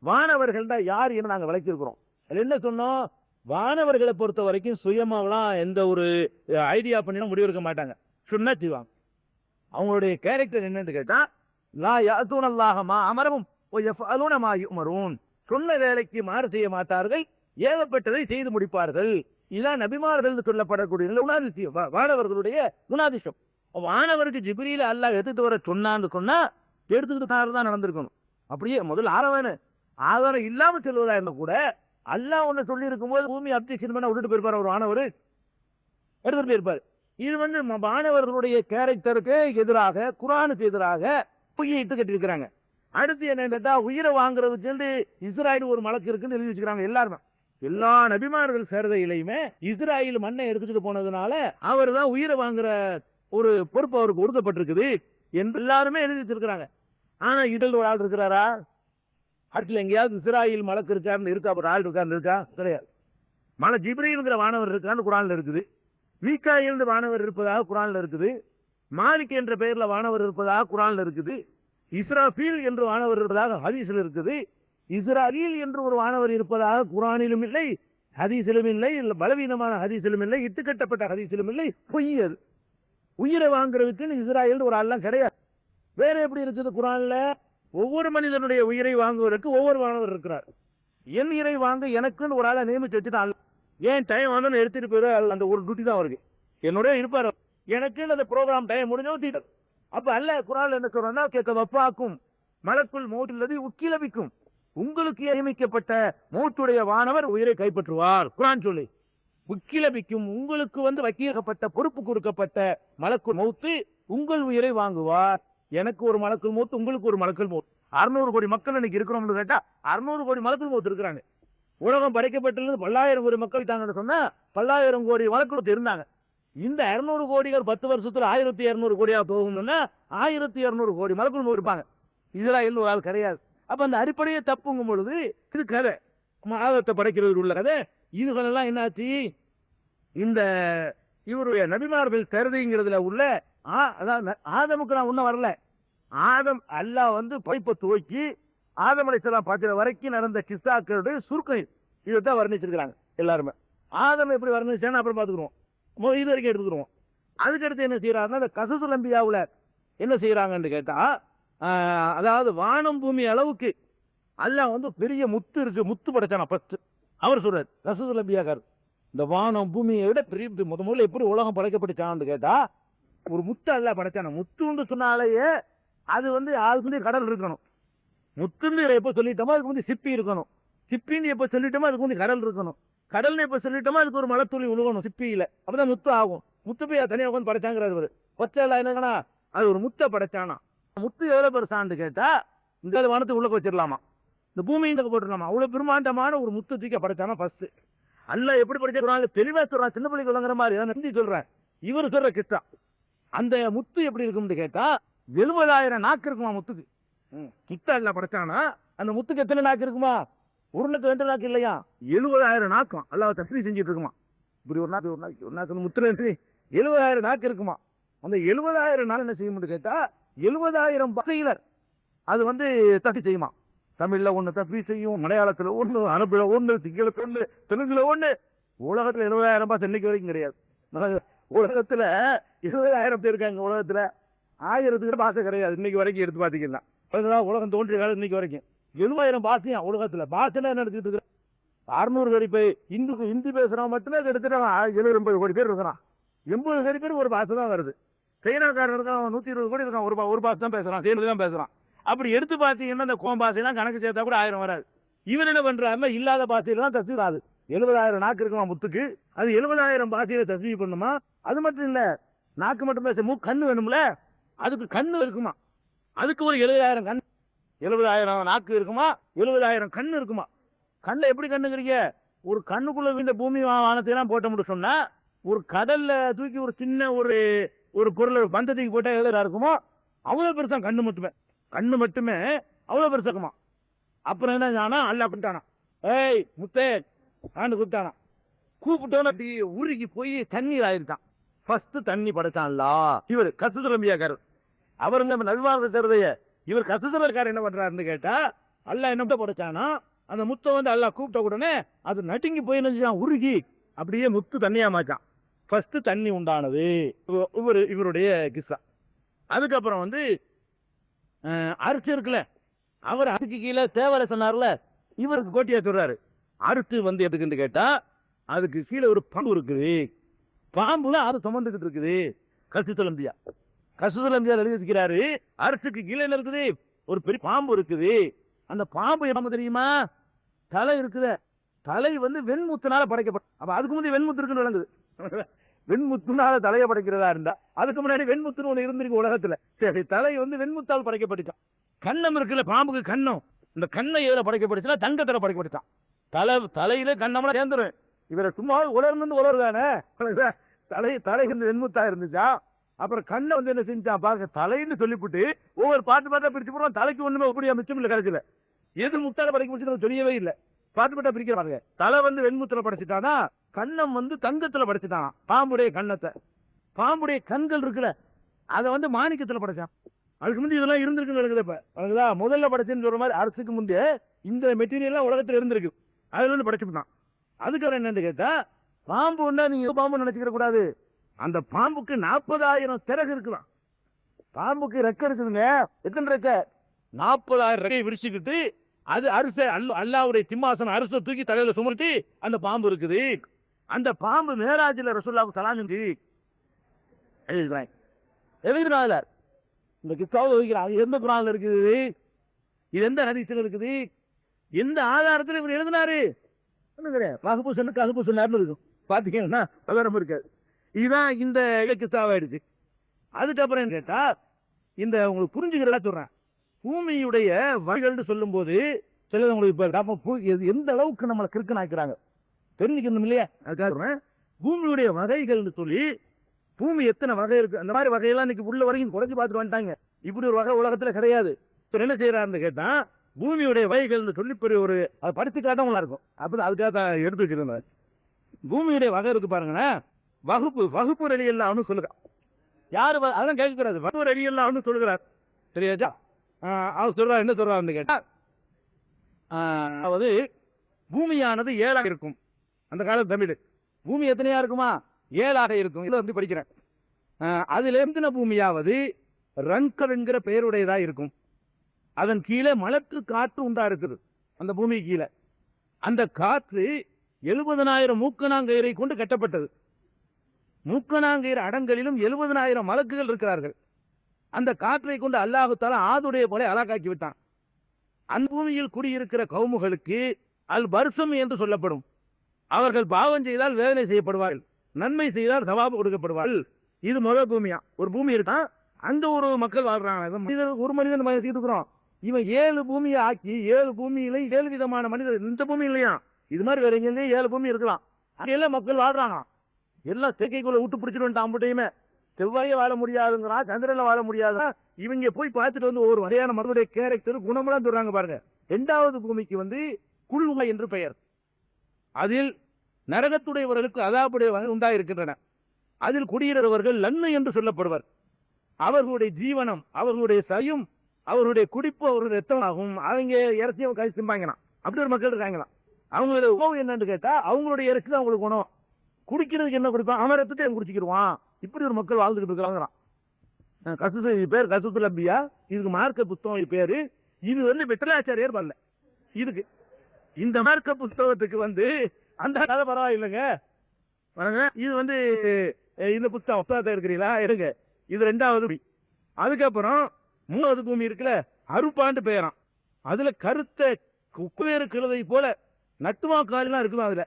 [SPEAKER 2] வானவர்கள் தான் யார் என்று நாங்கள் விளக்கியிருக்கிறோம். அதில் என்ன சொன்னோம், வானவர்களை பொறுத்த வரைக்கும் சுயமாவெல்லாம் எந்த ஒரு ஐடியா பண்ணினா முடிவெடுக்க மாட்டாங்க, சொன்னா செய்வாங்க. அவங்களுடைய கேரக்டர் என்னன்னு கேட்டா, லா யாத்தூன் அல்லாஹமா அமரவும் யஃஅலூன மா யுமரூன், சொன்ன வேலைக்கு மாறு செய்ய மாட்டார்கள், ஏவப்பட்டதை செய்து முடிப்பார்கள். இதான் நபிமார்கள் சொல்லப்படக்கூடிய வானவர்களுடைய குணாதிஷம். வானவருக்கு ஜிப்ரீல அல்லாஹ் எடுத்துட்டு வர சொன்னான்னு சொன்னா எடுத்துக்கிட்டு தான் நடந்திருக்கணும். அப்படியே முதல் ஆதாரம் இல்லாம சொல்வதா இருந்த கூட அல்லாஹ் ஒன்று சொல்லி இருக்கும் போது பூமி அப்ஜெக்ஷன் பண்ண விட்டுட்டு போயிருப்பார். ஒரு வானவர் எடுத்துட்டு போயிருப்பார். இது வந்து மாணவர்களுடைய கேரக்டருக்கு எதிராக, குரானுக்கு எதிராக பொய்யை இட்டு கட்டிருக்கிறாங்க. அடுத்து என்னன்னா, உயிரை வாங்குறதுக்கு வந்து இஸ்ராயல் ஒரு மலக்கு இருக்குன்னு எழுதி வச்சுக்கிறாங்க. எல்லாருமே எல்லா நபிமார்கள் சேர்தையிலையுமே இஸ்ராயல் மண்ணை எடுத்துட்டு போனதுனால அவர் தான் உயிரை வாங்குற ஒரு பொறுப்பு அவருக்கு உறுதப்பட்டிருக்குது என்று எல்லாருமே எழுதி வச்சிருக்கிறாங்க. ஆனா இடல் ஒரு ஆள் இருக்கிறாரா, அடுத்துல எங்கேயாவது இஸ்ராயல் மலக்கு இருக்காருன்னு இருக்கா, ஒரு ஆள் இருக்காருன்னு இருக்கா, கிடையாது. மலை ஜிப்ரீல்ங்கிற வானவர் இருக்கான்னு குரான்ல இருக்குது. மீகாயில் வானவர் இருப்பதாக குரான்ல இருக்குது. மாலிக் என்ற பெயர்ல வானவர் இருப்பதாக குரான்ல இருக்குது. இஸ்ராபீல் என்று வானவர் இருப்பதாக ஹதீஸில் இருக்குது. இஸ்ராயீல் என்று ஒரு வானவர் இருப்பதாக குரானிலும் இல்லை, ஹதீஸிலும் இல்லை, பலவீனமான ஹதீஸிலும் இல்லை, இட்டுக்கட்டப்பட்ட ஹதீஸிலும் இல்லை, பொய்யது. உயிரை வாங்குறதுக்குன்னு இஸ்ராயல் ஒரு ஆள்லாம் கிடையாது. வேற எப்படி இருக்குது குரான்ல, ஒவ்வொரு மனிதனுடைய உயிரை வாங்குவதற்கு ஒவ்வொரு வானவர் இருக்கிறார். என் உயிரை வாங்க எனக்குன்னு ஒரு ஆளை நியமிச்சு வச்சுட்டான். ஏன் டைம் வந்து எடுத்துட்டு போயிரு, அந்த ஒரு டியூட்டி தான் அவருக்கு, என்னோட இருப்பார். எனக்குன்னு அந்த ப்ரோக்ராம் டைம் முடிஞ்சோ தீட்டர். அப்ப அல்ல குரான் என்ன சொல்றா, கேட்க வப்பாக்கும் மலக்குள் மௌத்துள்ளது உக்கிலபிக்கும், உங்களுக்கு நியமிக்கப்பட்ட மௌத்துடைய வானவர் உயிரை கைப்பற்றுவார். குரான் சொல்லி உக்கிலபிக்கும், உங்களுக்கு வந்து வைக்கப்பட்ட பொறுப்பு கொடுக்கப்பட்ட மலக்குள் மௌத்து உங்கள் உயிரை வாங்குவார். எனக்கு ஒரு மலக்குள் மௌத்து, உங்களுக்கு ஒரு மலக்குள் மௌத்து. 600 கோடி மக்கள் இன்னைக்கு இருக்கிறோம்னு கேட்டா 600 கோடி மலக்குள் மௌத்து இருக்கிறாங்க. உலகம் படைக்கப்பட்டிருந்து 10,000 கோடி மக்கள் தாங்கன்னு சொன்னா 10,000 கோடி மலக்குள் இருந்தாங்க. இந்த 200 கோடிகள் 10 வருஷத்துல 1200 கோடியா போகும்னா 1200 கோடி மலக்குள் இருப்பாங்க. இஸ்ராயல் ஒரு ஆள் கிடையாது. அப்ப அந்த அடிப்படையை தப்புங்கும் பொழுது இது கதை, ஆதத்தை படைக்கிறது உள்ள கதை. இதுகளெல்லாம் என்னாச்சு, இந்த இவருடைய நபிமார்கள் கருதிங்கிறதுல உள்ள அதாவது ஆதமுக்கு நான் ஒன்றும் வரல. ஆதம் அல்லாஹ் வந்து பைப்பை துவக்கி ஆதம் அலைஹிஸ்ஸலாம் பார்க்கிற வரைக்கும் நடந்த கிஸ்தாக்களுடைய சுருக்கம் இதைத்தான் வர்ணிச்சிருக்கிறாங்க எல்லாருமே. ஆதம் எப்படி வர்ணிச்சான்னு அப்புறம் பார்த்துக்குருவோம், இது வரைக்கும் எடுத்துக்கிடுவோம். அதுக்கடுத்து என்ன செய்யறாருன்னா, இந்த கசசுல் அம்பியாவில் என்ன செய்யறாங்கன்னு கேட்டா, அதாவது வானம் பூமி அளவுக்கு அல்லாஹ் வந்து பெரிய முத்து இருக்கு, முத்து படைச்சானா பத்து. அவர் சொல்றாரு கசசுல் அம்பியாக்கார், இந்த வானம் பூமியை விட பெரிய முதல்ல எப்படி உலகம் படைக்கப்பட்டுச்சான்னு கேட்டா, ஒரு முத்து அல்லாஹ் படைச்சானா. முத்துன்னு சொன்னாலேயே அது வந்து அதுக்கு வந்து கடல் இருக்கணும். முத்துன்னு எப்போ சொல்லிட்டோமோ அதுக்கு வந்து சிப்பி இருக்கணும். சிப்பின்னு எப்போ சொல்லிட்டோமோ அதுக்கு வந்து கடல் இருக்கணும். கடல்னு எப்போ சொல்லிட்டோமோ அதுக்கு ஒரு மலைத்துளி உழுகணும் சிப்பியில, அப்பதான் முத்து ஆகும். முத்து போய் தனியாக உட்காந்து படைச்சாங்கிறாரு இவர். கொச்சையெல்லாம் என்னங்கன்னா அது ஒரு முத்தை படைச்சானா. முத்து எவ்வளவு பெருசான்னு கேட்டா இந்த வானத்தை உள்ளக்க வச்சிடலாமா, இந்த பூமியும் தக்க போட்டுருக்காமா. அவ்வளவு பிரம்மாண்டமான ஒரு முத்து தூக்கி படைச்சானா ஃபர்ஸ்ட். அல்லாஹ் எப்படி படைச்சிருக்காங்க தெளிவா சொல்றான். சின்ன பிள்ளைக்கு விளங்குற மாதிரி தான் நம்பி சொல்றேன். இவர் சொல்ற கிட்டா அந்த முத்து எப்படி இருக்கும்னு கேட்டா 70,000 நாக்கு இருக்குமா முத்துக்கு. கிட்டா இல்ல படைச்சானா அந்த முத்துக்கு எத்தனை நாக்கு இருக்குமா? ஒரு நாக்கு 2 நாக்கு இல்லையா, 70,000 நாக்கும் அல்லாஹ் தஸ்பீஹ் செஞ்சுட்டு இருக்குமா. இப்படி ஒரு நாக்கு முத்துல 70,000 நாக்கு இருக்குமா. அந்த 70,000 நாள் என்ன செய்யும்னு கேட்டா 70,000 பாஷையிலர் அது வந்து தப்பி செய்யுமா. தமிழ்ல ஒண்ணு தப்பி செய்யும், மலையாளத்துல ஒண்ணு, அரபுல ஒண்ணு, திங்களத்துல ஒண்ணு, தெலுங்குல ஒண்ணு. உலகத்துல 70,000 பாஷை இன்னைக்கு வரைக்கும் கிடையாது. உலகத்துல 20,000 பேர் இருக்காங்க. உலகத்துல 1000 பாஷை கிடையாது இன்னைக்கு வரைக்கும். எடுத்து பாத்தீங்கன்னா உலகம் தோன்றிய காலம் இன்னைக்கு வரைக்கும் 70,000 பாஷையா உலகத்துல. பாஷை நடத்திட்டு இருக்கிற 600 கோடி பேர் ஹிந்தி பேசுறவன் மட்டும்தான் கிட்டத்தட்ட 70-80 கோடி பேர் இருக்கிறான். 80 கோடி பேர் ஒரு பாஷை தான் வருது. சைனாக்காரன் இருக்கான், 120 கோடி இருக்கான், ஒரு பாஷை தான் பேசுறான், தேர்வு தான் பேசுறான். அப்படி எடுத்து பார்த்தீங்கன்னா இந்த கோம் பாஷைலாம் கணக்கு சேர்த்தா கூட 1000 வராது. இவன் என்ன பண்றாருன்னா இல்லாத பாஷையில தான் தஸ்பீஹ் ஆகுது. 70,000 நாக்கு இருக்குமா முத்துக்கு, அது 70,000 பாஷையில தஸ்பீஹ் பண்ணுமா. அது மட்டும் இல்ல, நாக்கு மட்டும் பேச கண்ணு வேணும்ல, அதுக்கு கண்ணு இருக்குமா. அதுக்கு ஒரு 70,000 கண், 70,000 நாக்கு இருக்குமா, 70,000 கண்ணு இருக்குமா. கண்ணை எப்படி கண்ணுங்கிறீங்க? ஒரு கண்ணுக்குள்ள இந்த பூமி வானத்தையெல்லாம் போட்ட முடியும் சொன்னா, ஒரு கடல்ல தூக்கி ஒரு சின்ன ஒரு பொருளை பந்தத்துக்கு போட்டா எவ்வளோ இருக்குமோ அவ்வளவு பெருசா கண்ணு மட்டுமே அவ்வளவு பெருசா இருக்குமா. அப்புறம் என்ன ஆனா அல்ல அப்படின்ட்டானா, ஏய் முத்தே ஆண்டு கூப்பிட்டானா. கூப்பிட்டோன்னு அப்படி உருகி போய் தண்ணீர் ஆயிருக்கான். ஃபர்ஸ்ட் தண்ணி படைச்சான்ல இவர் கசுதரம்பியாக்காரர். அவர் நம்ம நல்வாழ்வு தருதைய இவர் கசுதரக்காரர் என்ன பண்றாருன்னு கேட்டா, அல்ல என்ன படைச்சானா அந்த முத்தை வந்து அல்லா கூப்பிட்ட உடனே அது நட்டுங்கி போய் நினைச்சான், உருகி அப்படியே முத்து தண்ணியா மாச்சான். ஃபர்ஸ்ட் தண்ணி உண்டானது இவருடைய கிஸ்ஸா. அதுக்கப்புறம் வந்து அரிசி இருக்குல்ல, அவர் அதுக்கு கீழே தேவலை சொன்னார்ல, இவருக்கு கோட்டியா சொல்றாரு. அறுத்து வந்து எதுக்குன்னு கேட்டா அதுக்கு கீழே ஒரு பாம்பு இருக்குது. பாம்புல அது சுமந்துக்கிட்டு இருக்குது. கசுதலந்தியா எழுதிக்கிறாரு. அரிசிக்கு கீழே என்ன இருக்குது? ஒரு பெரிய பாம்பு இருக்குது. அந்த பாம்பு என்ன தெரியுமா? தலை இருக்குது. தலை வந்து வெண்முத்தினால படைக்கப்பட்ட. அப்ப அதுக்கு முந்தைய வெண்முத்து இருக்குன்னு விளங்குது. வெண்முத்துனால தலையை படைக்கிறதா இருந்தா அதுக்கு முன்னாடி வெண்முத்துன்னு ஒண்ணு இருந்திருக்கு உலகத்துல. சரி, தலை வந்து வெண்முத்தால் படைக்கப்பட்டுச்சான். கண்ணம் இருக்குல்ல, பாம்புக்கு கண்ணம். இந்த கண்ணை எதுல படைக்கப்பட்டுச்சுன்னா தங்கத்துல படைக்கப்பட்டுச்சான். தலையில கண்ணம்லாம் சேர்ந்துரும். இவரை சும்மா உலர்ந்து உலர்தானே, தலை வந்து வெண்முத்தா இருந்துச்சா. அப்புறம் கண்ணை வந்து என்ன செஞ்சான் பாருங்க, தலைன்னு சொல்லிவிட்டு ஒவ்வொரு பாட்டா பிரிச்சு போடுறோம். தலைக்கு ஒண்ணுமே அப்படியே மிச்சம் இல்லை கரைச்சல. எது முத்தால படைக்க முடிச்சு சொல்லவே இல்லை. பாட்டா பிரிக்கிற பாருங்க. தலை வந்து வெண்முத்துல படைச்சிட்டானா, கண்ணம் வந்து தங்கத்துல படைச்சிட்டான். பாம்புடைய கண்ணத்தை, பாம்புடைய கண்கள் இருக்குல்ல அதை வந்து மாணிக்கத்துல படைச்சான். அதுக்கு முந்தைய இதெல்லாம் இருந்திருக்குன்னு இருக்குதா. முதல்ல படைச்சுன்னு சொல்ற மாதிரி அரசுக்கு முந்தைய இந்த மெட்டீரியல்லாம் உலகத்துல இருந்திருக்கு. அதுல இருந்து படைச்சுட்டான். அதுக்கப்புறம் என்னன்னு கேட்டா, பாம்பு ஒன்னா நீங்க பாம்பு நினைச்சுக்கிற கூடாது. அந்த பாம்புக்கு 40,000 திறகு இருக்குதான். பாம்புக்கு ரெக்க இருக்குதுங்க. எத்தனை ரெக்க? 40,000 ரெக்கையை விரிச்சுக்கிட்டு அது அரிச அல்லாவுடைய சிம்மாசனம் அரிசை தூக்கி தலையில சுமர்த்தி அந்த பாம்பு இருக்குது. அந்த பாம்பு மேராஜில ரசூலுல்லாஹி தலாஞ்சு எழுதுறாங்க. இந்த கித்தாவை வைக்கிறாங்க. எந்த குரான்ல இருக்குது? இது எந்த ஹதீஸ்ல இருக்குது? எந்த ஆதாரத்தில் இவர் எழுதினாரு? வகுப்பு சொன்னார்னு இருக்கும். பாத்தீங்கன்னா பகரம் இருக்காது. இதுதான் இந்த கித்தாவாயிடுச்சு. அதுக்கப்புறம் என்ன கேட்டா, இந்த உங்களுக்கு புரிஞ்சுக்கிறதா சொல்றேன். பூமியுடைய வகைகள்னு சொல்லும் போது சிலது உங்களுக்கு எந்த அளவுக்கு நம்மளை கிறுக்கன் ஆக்கிறாங்க தெரிஞ்சுக்கணும் இல்லையா. அதுக்காக பூமியுடைய வகைகள்னு சொல்லி பூமி எத்தனை வகை இருக்கு, அந்த மாதிரி வகையெல்லாம் இன்னைக்கு உள்ள வரைக்கும் குறைஞ்சு பார்த்துட்டு வந்துட்டாங்க. இப்படி ஒரு வகை உலகத்துல கிடையாது. என்ன செய்யறாருன்னு கேட்டா, பூமியுடைய வகைகள்னு சொல்லி பெரிய ஒரு அதை படித்துக்காதான் இருக்கும். அப்பதான் அதுக்காக எடுத்து வச்சிருந்தார். பூமியுடைய வகை இருக்கு பாருங்கன்னா, வகுப்பு ரெடியெல்லாம் சொல்லுறான். யாரு அதெல்லாம் கேட்கக்கூடாது. வகுப்பு ரெடியெல்லாம் சொல்லுகிறார். சரியாச்சா? அவர் சொல்றாரு. என்ன சொல்றாருன்னு கேட்டா, அதாவது பூமியானது 7 இருக்கும். அந்த காலத்து தமிழ் பூமி எத்தனையா இருக்குமா? 7 இருக்கும். இதை வந்து படிக்கிறேன். அதுல எத்தனை பூமியாவது ரங்கர் என்கிற பெயருடையதா இருக்கும். அதன் கீழே மலக்கு காற்று உண்டா இருக்குது. அந்த பூமி கீழே அந்த காற்று 70,000 மூக்கணாங்கயிறை கொண்டு கட்டப்பட்டது. மூக்கணாங்கயிறு அடங்கலிலும் 70,000 மலக்குகள் இருக்கிறார்கள். அந்த காற்றை கொண்டு அல்லாஹு தஆலா ஆதுடைய போல அலாக்காக்கி விட்டான். அந்த பூமியில் குடியிருக்கிற கவுமுகளுக்கு அல் பர்சம் என்று சொல்லப்படும். அவர்கள் பாவம் செய்தால் வேதனை செய்யப்படுவார்கள், நன்மை செய்தால் சவாபு கொடுக்கப்படுவார்கள். இது முதல் பூமியா. ஒரு பூமி இருக்கா, அந்த ஒரு மக்கள் வாழ்றாங்க. ஒரு மனிதன் செய்துக்கிறோம். இவன் 7 பூமியை ஆக்கி 7 பூமியில 7 விதமான மனிதர், இந்த பூமி இல்லையா, இது மாதிரி வேற எங்கேயும் 7 பூமி இருக்கலாம். அங்கெல்லாம் மக்கள் வாழ்றாங்க. எல்லாம் தேக்கைக்குள்ள விட்டு பிடிச்சிட்டு அம்புட்டையுமே. செவ்வாயே வாழ முடியாதுங்கிறான், சந்திரன்ல வாழ முடியாதா. இவங்க போய் பார்த்துட்டு வந்து ஒரு வகையான மறுபடிய கேரக்டர் குணமெல்லாம் சொல்றாங்க பாருங்க. 2வது பூமிக்கு வந்து குல்வா என்று பெயர். அதில் நரகத்துடையவர்களுக்கு அதாபுடைய உண்டாயிருக்கின்றன. அதில் குடியிருப்பவர்கள் லன்னு என்று சொல்லப்படுவர். அவர்களுடைய ஜீவனம், அவர்களுடைய சயும், அவர்களுடைய குடிப்பு, அவர்களுடைய ரத்தமாகும். அவங்க இறச்சியும் கழிச்சு திம்பாங்களாம். அப்படி ஒரு மக்கள் இருக்காங்களாம். அவங்களுடைய உணவு என்னன்னு கேட்டா அவங்களுடைய இறச்சி தான் அவங்களுக்கு குணம். குடிக்கிறதுக்கு என்ன குடிப்பான், அவன் ரத்தத்தை குடிச்சிக்கிடுவான். இப்படி ஒரு மக்கள் வாழ்ந்துகிட்டு இருக்கிறாங்க. பேர் கசுத்துல் அம்பியா. இதுக்கு மார்க்க புத்தகம் இது பேரு. இது வந்து வெட்டலாச்சாரியார் வரல இதுக்கு. இந்த மார்க்க புத்தகத்துக்கு வந்து அந்த கதை பரவாயில்லைங்க. இது வந்து இந்த புத்தகத்தை இருக்கிறீங்களா எடுங்க. இது 2வது பூமி. அதுக்கப்புறம் 3வது பூமி இருக்குல்ல, அருப்பாண்டு பெயரான். அதுல கருத்த குப்பையறு கிழதை போல நட்டுவாக்காலாம் இருக்குமா. அதுல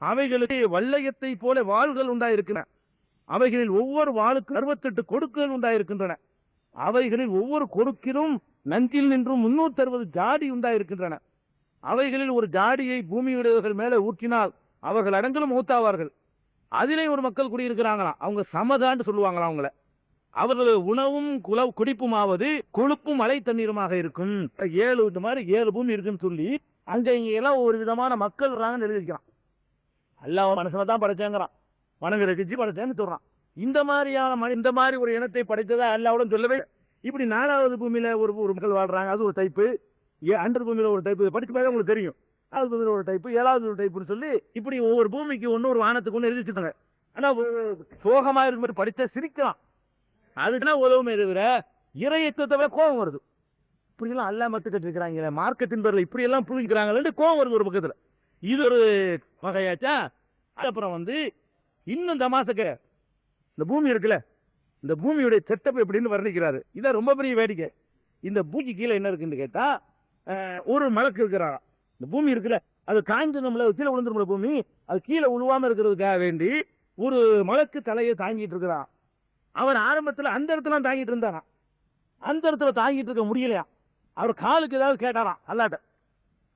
[SPEAKER 2] அவைகளுக்கு வல்லயத்தை போல வாள்கள் உண்டாயிருக்கின்றன. அவைகளில் ஒவ்வொரு வாளுக்கு 68 கொடுக்குகள் உண்டாயிருக்கின்றன. அவைகளில் ஒவ்வொரு கொடுக்கிலும் நஞ்சில் நின்றும் 360 ஜாடி உண்டாயிருக்கின்றன. அவைகளில் ஒரு ஜாடியை பூமியுடையவர்கள் மேலே ஊற்றினால் அவர்கள் அடங்கலும் மூத்தாவார்கள். அதிலே ஒரு மக்கள் குடியிருக்கிறாங்களாம். அவங்க சமதான்னு சொல்லுவாங்களாம் அவங்கள. அவர்களது உணவும் குடிப்புமாவது கொழுப்பும் மழை தண்ணீருமாக இருக்கும். 7 இந்த மாதிரி 7 பூமி இருக்குன்னு சொல்லி அங்க இங்க எல்லாம் ஒரு விதமான மக்கள் இருக்காங்கன்னு எழுதிக்கிறான். அல்லாஹ் மனுஷனை தான் படைச்சாங்கிறான், மனங்களை கிச்சு படைச்சேன்னு சொல்றான். இந்த மாதிரியான இந்த மாதிரி ஒரு இனத்தை படைத்ததா அல்லாஹ்வுடன் சொல்லவே. இப்படி 4வது பூமியில ஒரு மக்கள் வாழ்றாங்க. அது ஒரு டைப்பு. 2 பூமியில ஒரு டைப்பு படிச்சு பார்த்தா உங்களுக்கு தெரியும். 4வது பூமியில ஒரு டைப்பு, 7வது ஒரு டைப்புன்னு சொல்லி இப்படி ஒவ்வொரு பூமிக்கு ஒரு வானத்துக்கு ஒன்று எழுதி வச்சுட்டாங்க. ஆனா சோகமா இருக்கிற மாதிரி படிச்சா சிரிக்கலாம். அதுக்குன்னா உதவுமே தவிர இறையற்றத்தை கோபம் வருது. இப்படிலாம் அல்லா மத்துக்கிட்டு இருக்கிறாங்க, மார்க்கெட்டின் பேரில் இப்படி எல்லாம் புரிஞ்சுக்கிறாங்களே கோபம் வருது ஒரு பக்கத்தில். இது ஒரு வகையாச்சா. அப்புறம் வந்து இன்னும் தமாசக்க இந்த பூமி இருக்குல்ல, இந்த பூமியுடைய செட்டப் எப்படின்னு வர்ணிக்கிறாரு. இதான் ரொம்ப பெரிய வேடிக்கை. இந்த பூமிக்கு கீழே என்ன இருக்குன்னு கேட்டா ஒரு மலக்கு இருக்கிறாரா. இந்த பூமி இருக்குல்ல, அது காய்ஞ்சு நம்மள கீழே விழுந்துருமில்ல பூமி, அது கீழே விழுவாம இருக்கிறதுக்காக வேண்டி ஒரு மலக்கு தலையை தாங்கிட்டு இருக்கிறான். அவர் ஆரம்பத்தில் அந்த இடத்துல தாங்கிட்டு இருந்தாராம். அந்த இடத்துல தாங்கிட்டு இருக்க முடியலையா. அவர் காலுக்கு ஏதாவது கேட்டாராம் அல்லாட்ட.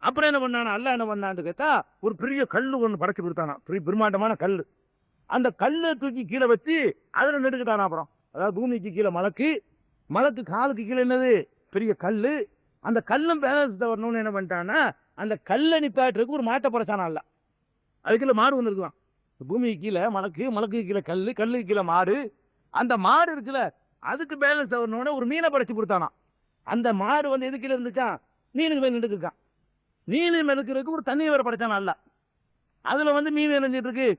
[SPEAKER 2] அப்புறம் என்ன பண்ணானா, அல்லா என்ன பண்ணான்னு கேட்டா ஒரு பெரிய கல் ஒன்று படைச்சு கொடுத்தானா, பெரிய பிரம்மாண்டமான கல். அந்த கல்லை தூக்கி கீழே வச்சு அதில் நெடுக்கிட்டானா. அப்புறம் அதாவது பூமிக்கு கீழே மலக்கு காலுக்கு கீழே என்னது பெரிய கல். அந்த கல்லும் பேலன்ஸ் வரணும்னு என்ன பண்ணிட்டான்னா அந்த கல்லை நிப்பாட்டுறதுக்கு ஒரு மாட்டை படைச்சானா. அல்ல அதுக்குள்ள மாடு வந்துருக்குவான். பூமிக்கு கீழே மலக்கு கீழே கல்லுக்கு கீழே மாடு. அந்த மாடு இருக்குல்ல, அதுக்கு பேலன்ஸ் வரணும்னு ஒரு மீனை படைச்சு கொடுத்தானா. அந்த மாடு வந்து எது கீழே இருந்துச்சான், மீனுக்கு மேல் நின்றுருக்கான். மீன் மெதுக்கிறதுக்கு ஒரு தண்ணி வேற படைச்சானா. அல்ல அதுல வந்து மீன் இணைஞ்சிட்டு இருக்கு,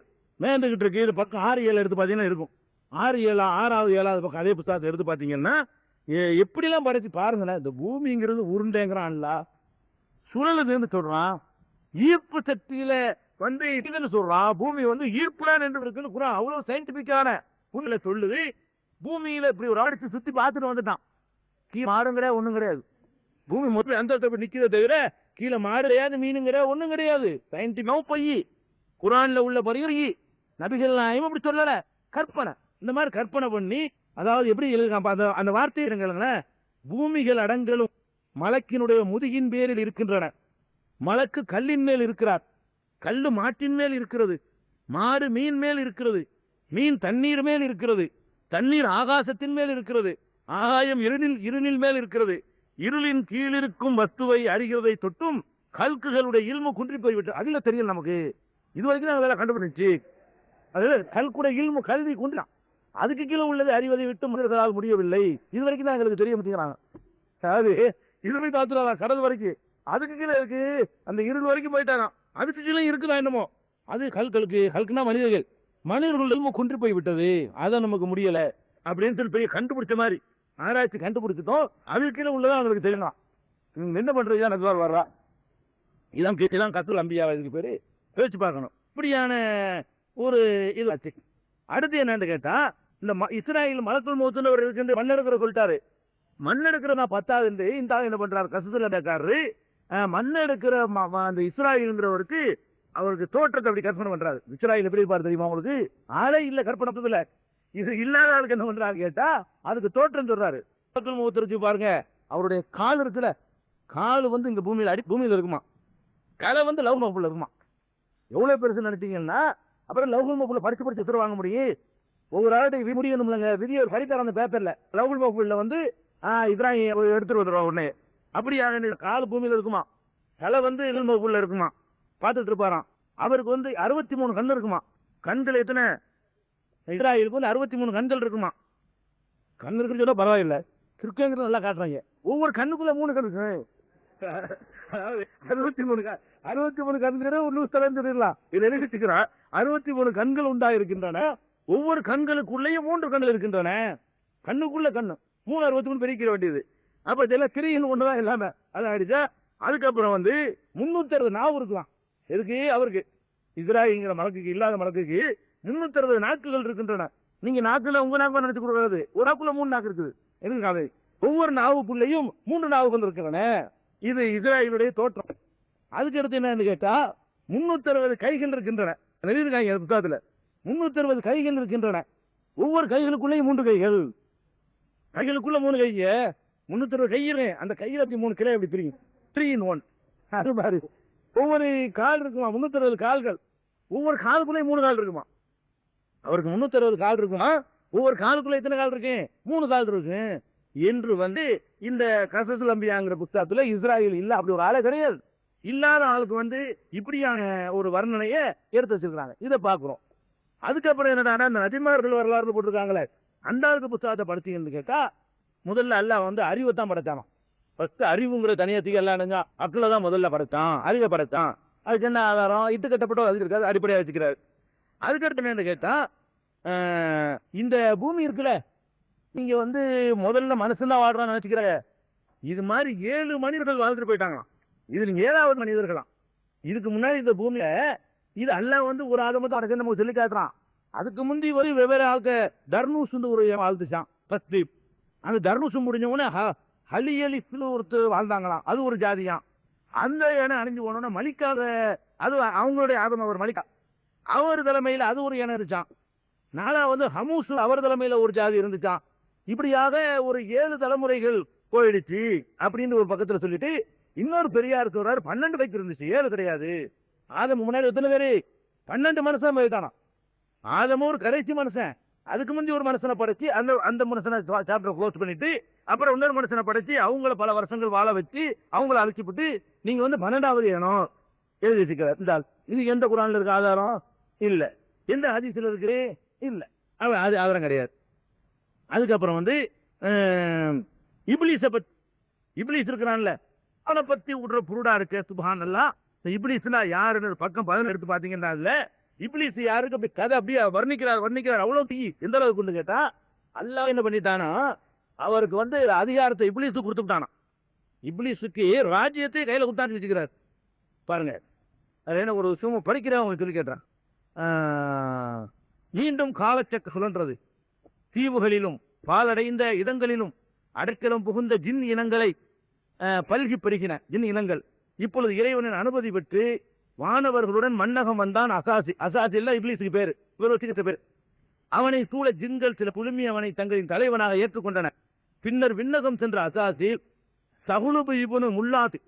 [SPEAKER 2] மேந்துக்கிட்டு இருக்கு. இது பக்கம் 6, 7 எடுத்து பார்த்தீங்கன்னா இருக்கும். 6, 7, 6வது 7வது பக்கம் அதே புத்தகத்தை எடுத்து பார்த்தீங்கன்னா எப்படிலாம் படைச்சு பாருங்களேன். இந்த பூமிங்கிறது உருண்டைங்கிறான். அல்ல சுழலுதுன்னு சொல்றான். ஈர்ப்பு சக்தியில வந்து இதுன்னு சொல்றான். பூமி வந்து ஈர்ப்புலாம் நின்று இருக்குன்னு குரான் அவ்வளவு சயின்டிபிக்கான உண்மையில சொல்லுது. பூமியில இப்படி ஒரு அடிச்சு சுத்தி பார்த்துட்டு வந்துட்டான். கீழே மாடும் கிடையாது, ஒன்றும் கிடையாது. பூமி மொத்தம் அந்த இடத்துல நிக்கிறத தவிர கீழே மாடு கிடையாது, மீனும் கிடையாது, ஒன்றும் கிடையாது. சயின்டிஃபிக்காவும் பொய். குரான்ல உள்ள பரிகரி நபிகள் நாயும் அப்படி சொல்லல, கற்பனை. இந்த மாதிரி கற்பனை பண்ணி அதாவது எப்படி எழுதுறான் அந்த வார்த்தை இருங்களேன். பூமிகள் அடங்கலும் மலக்கினுடைய முதுகின் பேரில் இருக்கின்றன. மலக்கு கல்லின் மேல் இருக்கிறார், கல்லு மாட்டின் மேல் இருக்கிறது, மாடு மீன் மேல் இருக்கிறது, மீன் தண்ணீர் மேல் இருக்கிறது, தண்ணீர் ஆகாசத்தின் மேல் இருக்கிறது, ஆகாயம் இருளில் மேல் இருக்கிறது. இருளின் கீழிருக்கும் வத்துவை அறிகிறதை தொட்டும் கல்குகளுடைய இல்மு குன்றி போய்விட்டு. அதுல தெரியல நமக்கு, இது வரைக்கும் அதெல்லாம் கண்டுபிடிச்சு. அது கல்குடைய இல்மு கல்வி குன்றான். அதுக்கு கீழே உள்ளதை அறிவதை விட்டு மனிதர்களால் முடியவில்லை. இது வரைக்கும் தான் எங்களுக்கு தெரிய மாட்டேங்கிறாங்க. அதாவது இருளை தாத்துறாங்க கடல் வரைக்கும், அதுக்கு கீழே இருக்கு, அந்த இருள் வரைக்கும் போயிட்டாராம். அதுக்கு கீழே இருக்குதா என்னமோ. அது கல்குனா மனிதர்கள் இல்மு குன்றி போய் விட்டது, அதை நமக்கு முடியல அப்படின்னு சொல்லி பெரிய கண்டுபிடிச்ச மாதிரி ஆராய்ச்சி கண்டுபிடிச்சிட்டோம். அதுக்கு கீழே உள்ளதான் அவங்களுக்கு தெரியலாம். என்ன பண்றது தான் நதுவார் வர்றா. இதான் கத்துல் அம்பியா, இதுக்கு பேரு பேச்சு பார்க்கணும். இப்படியான ஒரு இது ஆச்சு. அடுத்து என்னன்னு கேட்டா இந்த இஸ்ராயல் மலக்குள் மௌத்துன்னு ஒரு இருக்கு, மண்ணெடுக்கிற சொல்லிட்டாரு. மண்ணெடுக்கிற நான் 10வது இந்த ஆள் என்ன பண்றாரு, கசுசுலக்காரரு மண்ணெடுக்கிற அந்த இஸ்ராயலுங்கிறவருக்கு அவருக்கு தோற்றத்தை அப்படி கற்பனை பண்றாரு. இஸ்ராயல் எப்படி இருப்பாரு தெரியுமா உங்களுக்கு? ஆளே இல்ல, கற்பனை இல்ல. இது இல்லாத ஆளுக்கு என்ன பண்றாரு கேட்டா அதுக்கு தோற்றம் சொல்றாரு. மலக்குள் மௌத்து வச்சு பாருங்க, அவருடைய கால் இருக்குல்ல, கால் வந்து இங்க பூமியில இருக்குமா, கலை வந்து லவ் மப்புல இருக்குமா. எவ்வளவு பெருசு நினைச்சீங்கன்னா அப்புறம் லவ் மப்புல படிச்சு உத்தரவு வாங்க முடியும். ஒவ்வொரு ஆளுடைய முடியணும்லங்க, விதியை படித்தார் அந்த பேப்பர்ல. லவ் மப்புல வந்து இப்ராஹிம் எடுத்துட்டு வந்துடுவா உடனே. அப்படியாக கால் பூமியில இருக்குமா, கலை வந்து இல் மப்புல இருக்குமா, பார்த்துட்டு இருப்பாராம். அவருக்கு வந்து 63 கண் இருக்குமா. கண்கள் எத்தனை? இஸ்ராயலுக்கு வந்து 63 கண்கள் இருக்குமா. கண் இருக்குன்னு சொன்னா பரவாயில்ல, கிருக்கங்கிறது நல்லா காட்டுறாங்க. ஒவ்வொரு கண்ணுக்குள்ள 3 கண் இருக்கு. 63 கண்கள் ஒரு லூஸ் தலைஞ்சிடலாம். இது நினைச்சுக்கிறான். 63 கண்கள் உண்டாயிருக்கின்றன. ஒவ்வொரு கண்களுக்குள்ளேயும் 3 கண்கள் இருக்கின்றன. கண்ணுக்குள்ள கண்ணு 63 பிரிக்கிற வேண்டியது. அப்ப இதெல்லாம் கிரிகள் ஒண்ணுதான் இல்லாம அதான் ஆயிடுச்சா. அதுக்கப்புறம் வந்து 360 நாவு இருக்கலாம். எதுக்கு? அவருக்கு இஸ்ராயிங்கிற மலக்குக்கு இல்லாத மலக்குக்கு 360 நாக்குகள் இருக்கின்றன. நீங்க நாக்குல உங்க நாக்கு நினைச்சு கொடுக்காது. ஒரு நாக்குள்ள 3 நாக்கு இருக்குது. எதுக்காது? ஒவ்வொரு நாவுக்குள்ளேயும் 3 நாவுகள் இருக்கின்றன. இது இஸ்ராயலுடைய தோற்றம். அதுக்கு அடுத்து என்னன்னு கேட்டா 360 கைகள் இருக்கின்றன. எழுதியிருக்காங்க புத்தகத்துல. 360 கைகள் இருக்கின்றன. ஒவ்வொரு கைகளுக்குள்ளேயும் 3 கைகள். கைகளுக்குள்ள 3 கைய 360 கையிலே அந்த கையில 3 கிளை எப்படி தெரியும்? 3 in 1. அது மாதிரி ஒவ்வொரு கால் இருக்குமா, 360 கால்கள். ஒவ்வொரு காலுக்குள்ளேயும் 3 கால் இருக்குமா. அவருக்கு 360 கால் இருக்குமா. ஒவ்வொரு காலுக்குள்ள எத்தனை கால் இருக்கு? 3 கால் இருக்கு என்று வந்து இந்த கசசுல் அம்பியாங்கிற புத்தகத்துல இஸ்ராயல் இல்ல, அப்படி ஒரு ஆளே கிடையாது. இல்லாத ஆளுக்கு வந்து இப்படியான ஒரு வர்ணனையை எடுத்து வச்சிருக்காங்க. இதை பார்க்கிறோம். அதுக்கப்புறம் என்னடா அந்த நபிமார்கள் வரலாறு போட்டிருக்காங்களே, அந்த ஆளுக்கு புத்தகத்தை படுத்தீங்கன்னு கேட்டா முதல்ல அல்லாஹ் வந்து அறிவை தான் படைத்தானோ. ஃபர்ஸ்ட் அறிவுங்கிற தனியத்துக்கு எல்லாம் நினைஞ்சா அக்களை தான் முதல்ல படைத்தான், அறிவை படைத்தான். அதுக்கு என்ன ஆதாரம்? இட்டு கட்டப்பட்டோ அது இருக்காது, அடிப்படையாக வச்சுக்கிறாரு. அதுக்கடுத்து என்னன்னு கேட்டா இந்த பூமி இருக்குல்ல, நீங்க வந்து முதல்ல மனுஷன் வாழ்றான்னு நினைச்சுக்கிறாங்க. இது மாதிரி 7 மனிதர்கள் வாழ்ந்துட்டு போயிட்டாங்களாம். இது நீங்க 7வது மனிதர்களாம். இதுக்கு முன்னாடி இந்த பூமியில இது அல்லாஹ் வந்து ஒரு ஆதமத்தை அடக்க நமக்கு சொல்லி காட்டுறான். அதுக்கு முந்தி ஒரு வெவ்வேறு ஆளுக்கு தர்னூஸ் ஒரு வாழ்ந்துச்சான். ஃபர்ஸ்ட் அந்த தர்னூஸ் முடிஞ்ச உடனே ஹலியலிப்னு ஒருத்தர் வாழ்ந்தாங்களாம். அது ஒரு ஜாதியாம். அந்த இனம் அழிஞ்சு போனோன்னா மலிக்காத, அது அவங்களுடைய ஆதம் அவர் மலிக்கா, அவர் தலைமையில் அது ஒரு இனம் இருந்துச்சான். 4வது ஹமூஸ், அவர் தலைமையில் ஒரு ஜாதி இருந்துச்சான். இப்படியாக ஒரு 7 தலைமுறைகள் போயிடுச்சு அப்படின்னு ஒரு பக்கத்தில் சொல்லிட்டு இன்னொரு பெரியாருக்கு வர்றாரு. 12 பைக்கு இருந்துச்சு, 7 கிடையாது. ஆதம் முன்னாடி எத்தனை பேரு? 12 மனுஷன் போயிட்டானா. ஆதமும் ஒரு கடைசி மனுஷன். அதுக்கு முந்தி ஒரு மனுஷனை படைச்சு அந்த மனுஷனை சாப்டர் க்ளோஸ் பண்ணிட்டு அப்புறம் இன்னொரு மனுஷனை படைச்சு அவங்கள பல வருஷங்கள் வாழ வச்சு அவங்கள அழைச்சிப்பட்டு நீங்க வந்து 12வது ஏனோ எழுதி வச்சுக்கிறார். இந்த இது எந்த குரான்ல இருக்க ஆதாரம்? இல்ல. எந்த ஹதீஸ்ல இருக்கு? இல்ல. அது ஆதாரம் கிடையாது. அதுக்கப்புறம் வந்து இப்லீஸ் இருக்கிறான்ல, அவனை பத்தி விடுற புருடா இருக்கு. சுப்ஹானல்லாஹ். இந்த இப்லீஸ்னா யாருன்னு பக்கம் 11 எடுத்து பாத்தீங்கன்னா அதுல இப்லீஸ் யாருக்கு அப்படி கதை அப்படியே வர்ணிக்கிறார். அவ்வளவு தீ எந்த அளவுக்கு கேட்டா அல்லாஹ் என்ன பண்ணிட்டானா, அவருக்கு வந்து அதிகாரத்தை இப்லீஸுக்கு கொடுத்துட்டானா. இப்லீஸுக்கு ராஜ்யத்தை கையில கொடுத்தான்னு வச்சுக்கிறார். பாருங்க, அது என்ன ஒரு விஷயமும் படிக்கிறவங்க சொல்லி கேட்டான். மீண்டும் காலச்சக்க சுழன்றது, தீவுகளிலும் பாலடைந்த இடங்களிலும் அடைக்கலம் புகுந்த ஜின் இனங்களை பல்கி பெருகின ஜின் இனங்கள். இப்பொழுது இறைவனின் அனுமதி பெற்று வானவர்களுடன் மன்னகம் வந்தான் அசாசி இல்ல இப்லீஸுக்கு பேரு, இவர் வச்சுக்கிட்ட பேர். அவனை சூழ ஜின்கள் சில புழுமி அவனை தங்களின் தலைவனாக ஏற்றுக்கொண்டன. பின்னர் விண்ணகம் சென்ற அசாசி தகுலுபு இபுனு முல்லாத்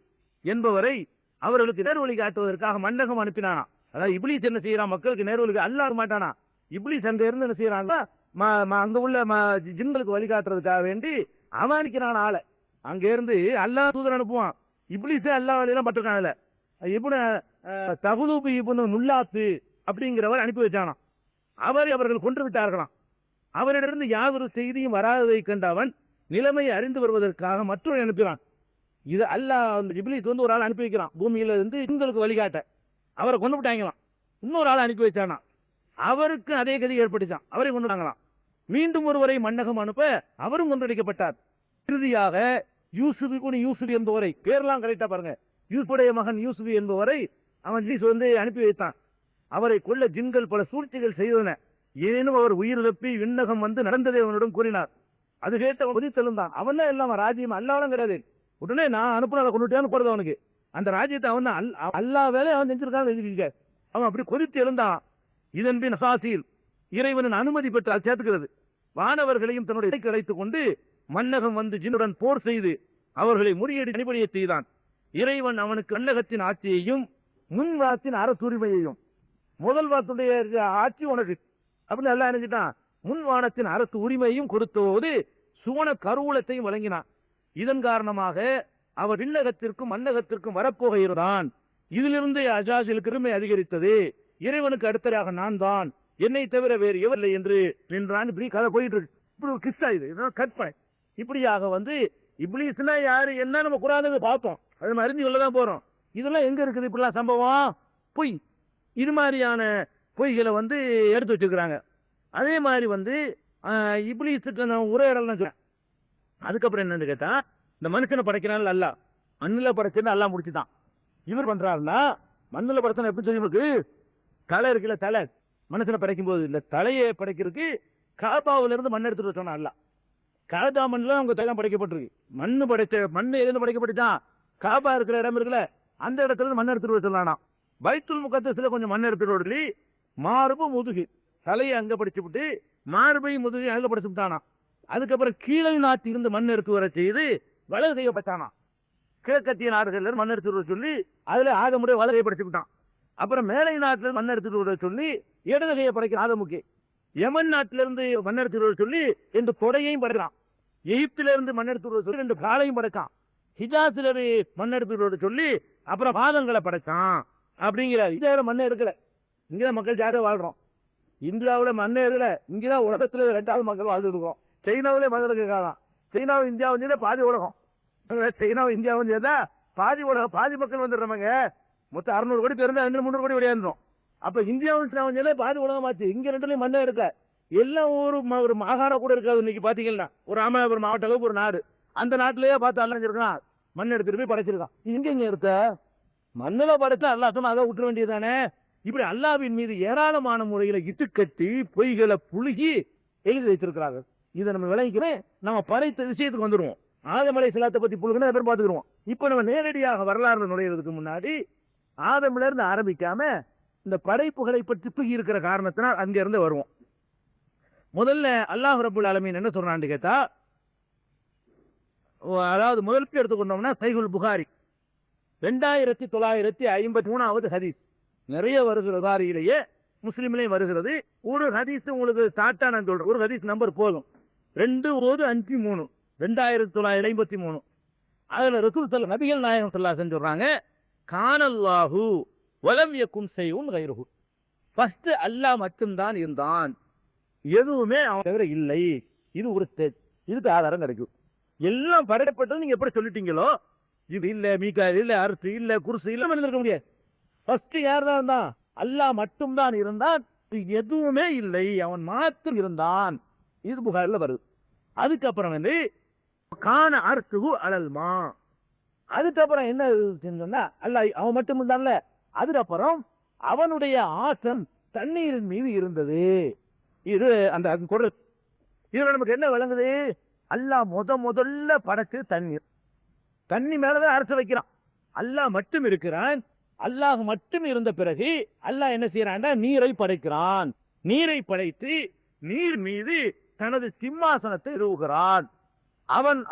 [SPEAKER 2] என்பவரை அவர்களுக்கு நேர்வழி காட்டுவதற்காக மன்னகம் அனுப்பினானா. அதாவது இப்லீஸ் என்ன செய்யறான்? மக்களுக்கு நேர்வழி அல்லாஹ் மாட்டானா. இப்லீஸ் அங்க இருந்து என்ன செய்யறாங்க, அங்க உள்ள ஜின்களுக்கு வழிகாட்டுறதுக்காக வேண்டி அவனிக்கிறான் ஆளை. அங்க இருந்து அல்லாஹ் தூதர் அனுப்புவான். இப்லீஸே அல்லாஹ் வழியெல்லாம் பட்டிருக்காங்கல்ல. இப்னு தகுலுபு இப்னு முல்லாத்து அப்படிங்கிறவர் அனுப்பி வச்சானா. அவர்கள் கொன்று விட்டார்களாம். அவரிடமிருந்து யாதொரு செய்தியும் வராததை கண்ட அவன் நிலைமையை அறிந்து வருவதற்காக மற்றொரு அனுப்புகிறான். இது அல்லாஹ் இப்லீஸ் வந்து ஒரு ஆள் அனுப்பி வைக்கிறான் பூமியில இருந்து ஜின்களுக்கு வழிகாட்ட. அவரை கொண்டு விட்டாங்களாம். இன்னொரு ஆள் அனுப்பி வச்சானா. அவருக்கு அதே கதி ஏற்பட்டுச்சான். அவரை கொண்டுட்டாங்களாம். மீண்டும் ஒருவரை மன்னகம் அனுப்ப அவரும் கொன்றடிக்கப்பட்டார். இறுதியாக யூசுப் என்பவரை, பேரெல்லாம் கரெக்டா பாருங்க, யூசுடைய மகன் யூசுப் என்பவரை அவன் வந்து அனுப்பி வைத்தான். அவரை கொல்ல ஜின்கள் பல சூழ்ச்சிகள் செய்தன. ஏனும் அவர் உயிரிழப்பி விண்ணகம் வந்து நடந்ததை அவனிடம் கூறினார். அது கேட்டு அவன் கொதித்தெழுந்தான். அவன் தான் எல்லாம் ராஜ்யம் அல்லாவும் கிடையாது. உடனே நான் அனுப்புனதை கொண்டுட்டான்னு போறது அவனுக்கு. அந்த ராஜ்யத்தை அவன் தான் அல்லா வேலை அவன் செஞ்சிருக்காங்க. அவன் அப்படி கொதித்து எழுந்தான். இதன் பின் ஹாசில் இறைவனின் அனுமதி பெற்று அது சேர்த்துக்கிறது. வானவர்களையும் தன்னுடைய அழைத்துக் கொண்டு மன்னகம் வந்து ஜின்னுடன் போர் செய்து அவர்களை முறியடி அடிபடிய செய்தான். இறைவன் அவனுக்கு அன்னகத்தின் ஆட்சியையும் முன் வாத்தின் அறத்துரிமையையும், முதல் வாத்துடைய ஆட்சி உனக்கு அப்படின்னு எல்லாம் நினைச்சிட்டான். முன் வானத்தின் அரசு உரிமையும் கொடுத்தோடு சுவன கருவூலத்தையும் வழங்கினான். இதன் காரணமாக அவர் விண்ணகத்திற்கும் மன்னகத்திற்கும் வரப்போக இருந்தான். இதிலிருந்து அஜாஜில் கிருமை அதிகரித்தது. இறைவனுக்கு அடுத்ததாக நான் தான், என்னை தவிர வேறு எவரில்லை என்று நின்றான். இப்படி கதை போயிட்டு இருக்கு. இப்படி ஒரு கிஸ்ஸா இது, கற்பனை. இப்படியாக இப்லீஸ்னா யாரு என்ன நம்ம குரானுக்கு பார்ப்போம், அது நம்ம அறிஞ்சு கொள்ளதான் போறோம். இதெல்லாம் எங்க இருக்குது இப்படிலாம் சம்பவம்? பொய். இது மாதிரியான பொய்களை எடுத்து வச்சிருக்கிறாங்க. அதே மாதிரி இப்லீஸ்கிட்ட நான் உரையாடலாம் சொல்றேன். அதுக்கப்புறம் என்னன்னு கேட்டா, இந்த மனுஷனை படைக்கிறான் அல்ல, மண்ணில் படைச்சுன்னு எல்லாம் முடிச்சுதான். இவர் பண்றாருன்னா மண்ணில் படைச்சா எப்படி தெரியும்? இருக்கு தலை இருக்குல்ல, தலை மனுஷனை படைக்கும் போது இந்த தலையை படைக்கிறதுக்கு காபாவில இருந்து மண் எடுத்துட்டு வச்சோன்னா அல்ல. காபா மண்ணில் அவங்க தலை படைக்கப்பட்டிருக்கு. மண்ணு படைச்ச மண் எதுன்னு படைக்கப்பட்டுச்சான்? காபா இருக்கிற இடம் இருக்குல்ல, அந்த இடத்துல இருந்து மண் எடுத்துட்டு வச்சிடலானா. பைத்துல் முகத்தத்துல கொஞ்சம் மண் எடுத்துட்டு வரலி, மார்பு முதுகு தலையை அங்க படிச்சு விட்டு மார்பை முதுகு அங்க படிச்சு விட்டானா. அதுக்கப்புறம் கீழே நாட்டில் இருந்து மண் எடுத்து வர செய்து வலது கையப்பட்டானா. கிழக்கத்திய நாடுகள் மண் எடுத்துட்டு வர சொல்லி அதுல ஆதமுடைய வலது கையை படிச்சு விட்டான். அப்புறம் மேலை நாட்டில் மண் எடுத்துட்டு வர சொல்லி இடது கையை படைக்கிற ஆதமுக்கு. யமன் நாட்டிலிருந்து மண் எடுத்துட்டு வர சொல்லி ரெண்டு தொடையையும் படைக்கிறான். எகிப்திலிருந்து மண் எடுத்துட்டு வர சொல்லி ரெண்டு காலையும் படைச்சான். ஹிஜாஸ்ல மண் எடுத்துட்டு வர சொல்லி அப்புறம் பாதங்களை படைச்சான். அப்படிங்கிற இந்தியாவில் மண்ணே இருக்கல. இங்கதான் மக்கள் ஜாலியாக வாழ்றோம். இந்தியாவில் மண்ணே இருக்கல. இங்கதான் உலகத்துல 2வது மக்கள் வாழ்ந்துட்டு இருக்கோம். சைனாவிலே மதம் இருக்காதான். சைனாவும் இந்தியாவும் பாதி உலகம். சைனாவும் இந்தியாவும் சேர்ந்தா பாதி உலகம், பாதி மக்கள் வந்துடுறோமாங்க. மொத்தம் 600 கோடி பேர் 300 கோடி விளையாடுறோம். அப்ப இந்தியாவும் சைனாவும் பாதி உலகமாச்சு. இங்க 2லையும் மண்ணே இருக்க. எல்லாம் ஒரு மாகாணம் கூட இருக்காது. இன்னைக்கு பாத்தீங்கன்னா ஒரு ராமநாதபுரம் மாவட்ட அளவுக்கு ஒரு நாடு, அந்த நாட்டிலேயே பார்த்து அலைஞ்சிருக்கான், மண் எடுத்துட்டு போய் படைச்சிருக்கான். இங்க இருக்க மண்ணில் படைச்சா அல்லாஹ் அதை விட்டுற வேண்டியதானே. இப்படி அல்லாஹ்வின் மீது ஏராளமான முறையில இட்டு கட்டி பொய்களை புழுகி எழுதி வைத்திருக்கிறாங்க. இதை நம்ம விளங்கிக்கிறேன். நம்ம படைத்த விஷயத்துக்கு வந்துடுவோம். ஆதம் அலைஹிஸ்ஸலாத்தை பத்தி புழுகுனா பேர் பார்த்துக்கிறோம். இப்போ நம்ம நேரடியாக வரலாறு நுழையிறதுக்கு முன்னாடி ஆதம்ல இருந்து ஆரம்பிக்காம இந்த படைப்புகளை பற்றி புகி இருக்கிற காரணத்தினால் அங்க இருந்து வருவோம். முதல்ல அல்லாஹ் ரப்புல் ஆலமீன் என்ன சொல்றான்னு கேட்டா, அதாவது முதலுக்கு எடுத்துக்கொண்டோம்னா சஹீஹுல் புகாரி 2953வது ஹதீஸ். நிறைய வருகிற புகாரியிலேயே முஸ்லீம்லையும் வருகிறது. ஒரு ஹதீஸ் உங்களுக்கு ஸ்டார்ட்டா நான் சொல்றேன். ஒரு ஹதீஸ் நம்பர் போதும், 2153 2953. அதுல ரசூல் நபிகள் நாயகம் ஸல்லல்லாஹு அலைஹி வஸல்லம் சொல்றாங்க, கானல்லாஹு வலம் யகுன் ஷைஉன் கைருஹு. ஃபர்ஸ்ட் அல்லாஹ் மட்டும்தான் இருந்தான், எதுவுமே அவன் தவிர இல்லை. இது ஒரு இதுக்கு ஆதாரம் கிடைக்கும். எல்லாம் படைக்கப்பட்டது நீங்க எப்படி சொல்லிட்டீங்களோ, இது இல்ல மீகாயில் இல்ல அர்த்து இல்ல குர்சி இல்ல இருக்க முடியாது. ஃபர்ஸ்ட் யார் தான் இருந்தான்? அல்லாஹ் மட்டும்தான் இருந்தான், எதுவுமே இல்லை, அவன் மாத்திரம் இருந்தான். இது புகாரில் வருது. அதுக்கப்புறம் கான அர்த்துகு அலல்மா. அதுக்கப்புறம் என்ன சொன்னா, அல்லாஹ் அவன் மட்டும் இருந்தான்ல. அதுக்கப்புறம் அவனுடைய ஆசம் தண்ணீரின் மீது இருந்தது. இது அந்த குரல். இதுல நமக்கு என்ன விளங்குது? அல்லாஹ் முதல்ல படைச்சு தண்ணீர், தண்ணி மேலதான் அரைச்சு வைக்கிறான். அல்லாஹ் மட்டும் இருக்கிறான். அல்லாஹ் மட்டும் இருந்த பிறகு அல்லாஹ் என்ன செய்யறான்? நீரை படைக்கிறான். நீரை படைத்து நீர் மீது தனது சிம்மாசனத்தை நிறுவுகிறான்.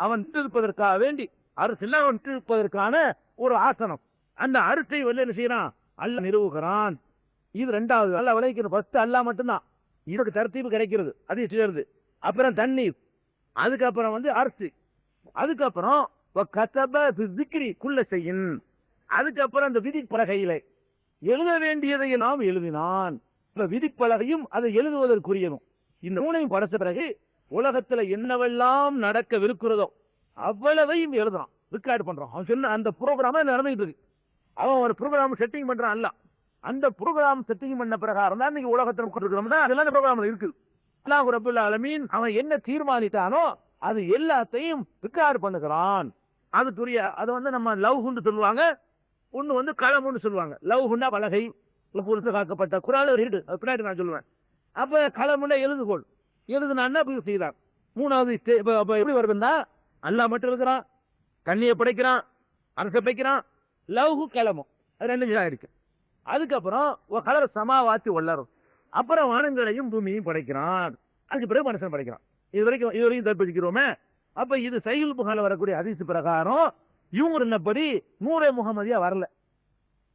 [SPEAKER 2] அவன் இருப்பதற்காக வேண்டி அரசெல்லாம் அவன் இருப்பதற்கான ஒரு ஆசனம், அந்த அரிசை என்ன செய்யறான்? அல்லாஹ் நிறுவுகிறான். இது 2வது. அல்லாஹ் விளைவிக்கிறது ஃபர்ஸ்ட் அல்லாஹ் மட்டும்தான். இதுக்கு தரத்தீவு கிடைக்கிறது, அது சேர்ந்து. அப்புறம் தண்ணீர், அதுக்கப்புறம் அரிசி, அதுக்கப்புறம் செய்யும். அதுக்கப்புறம் அந்த விதிப்பலகையில எழுத வேண்டியதை நாம் எழுதினான். விதிப்பலகையும் அதை எழுதுவதற்குரியதும். இந்த 3ஐயும் படைச்ச பிறகு உலகத்துல என்னவெல்லாம் நடக்கவிருக்கிறதோ அவ்வளவையும் எழுதுறான், ரெக்கார்டு பண்றான். அவன் சொன்ன அந்த ப்ரோக்ராம நடந்துட்டு இருக்கு. அவன் ஒரு ப்ரோக்ராம் செட்டிங் பண்றான். அல்ல, அந்த ப்ரோக்ராம் செட்டிங் பண்ண பிரகாரம் தான் நீங்க உலகத்தில் கொண்டிருக்கிறோம். அதெல்லாம் ப்ரோக்ராம்ல இருக்குது. அல்லாஹ் ரப்புல் ஆலமீன் அவன் என்ன தீர்மானித்தானோ அது எல்லாத்தையும் ரெக்கார்டு பண்ணுகிறான். அதுக்குரிய அது நம்ம லவ்ஹுன்னு சொல்லுவாங்க, ஒன்று கலமுன்னு சொல்லுவாங்க. லவ்ஹுன்னா பலகை, பொறுத்து காக்கப்பட்ட குரான் ஒரு ஹிட், அது பின்னாடி நான் சொல்லுவேன். அப்போ கலமுன்னா எழுதுகோள், எழுதுனான்னா செய்தான். 3வது எப்படி வருதுன்னா, அல்லாஹ் மட்டும் இருக்கிறான், கண்ணியை படைக்கிறான், அரசை படைக்கிறான், லவ்ஹு கலமும், அது 2 இருக்கு. அதுக்கப்புறம் கலர சமாவாத்தி வளரும். அப்புறம் வானங்களையும் பூமியையும் படைக்கிறான். அதுக்கு பிறகு மனுஷன் படைக்கிறான். இதுவரைக்கும் தற்போதைக்கிறோமே. அப்ப இது சஹீஹுல் புகாரில வரக்கூடிய ஹதீஸ் பிரகாரம் இவங்க என்னப்படி நூரே முகமதியா வரல,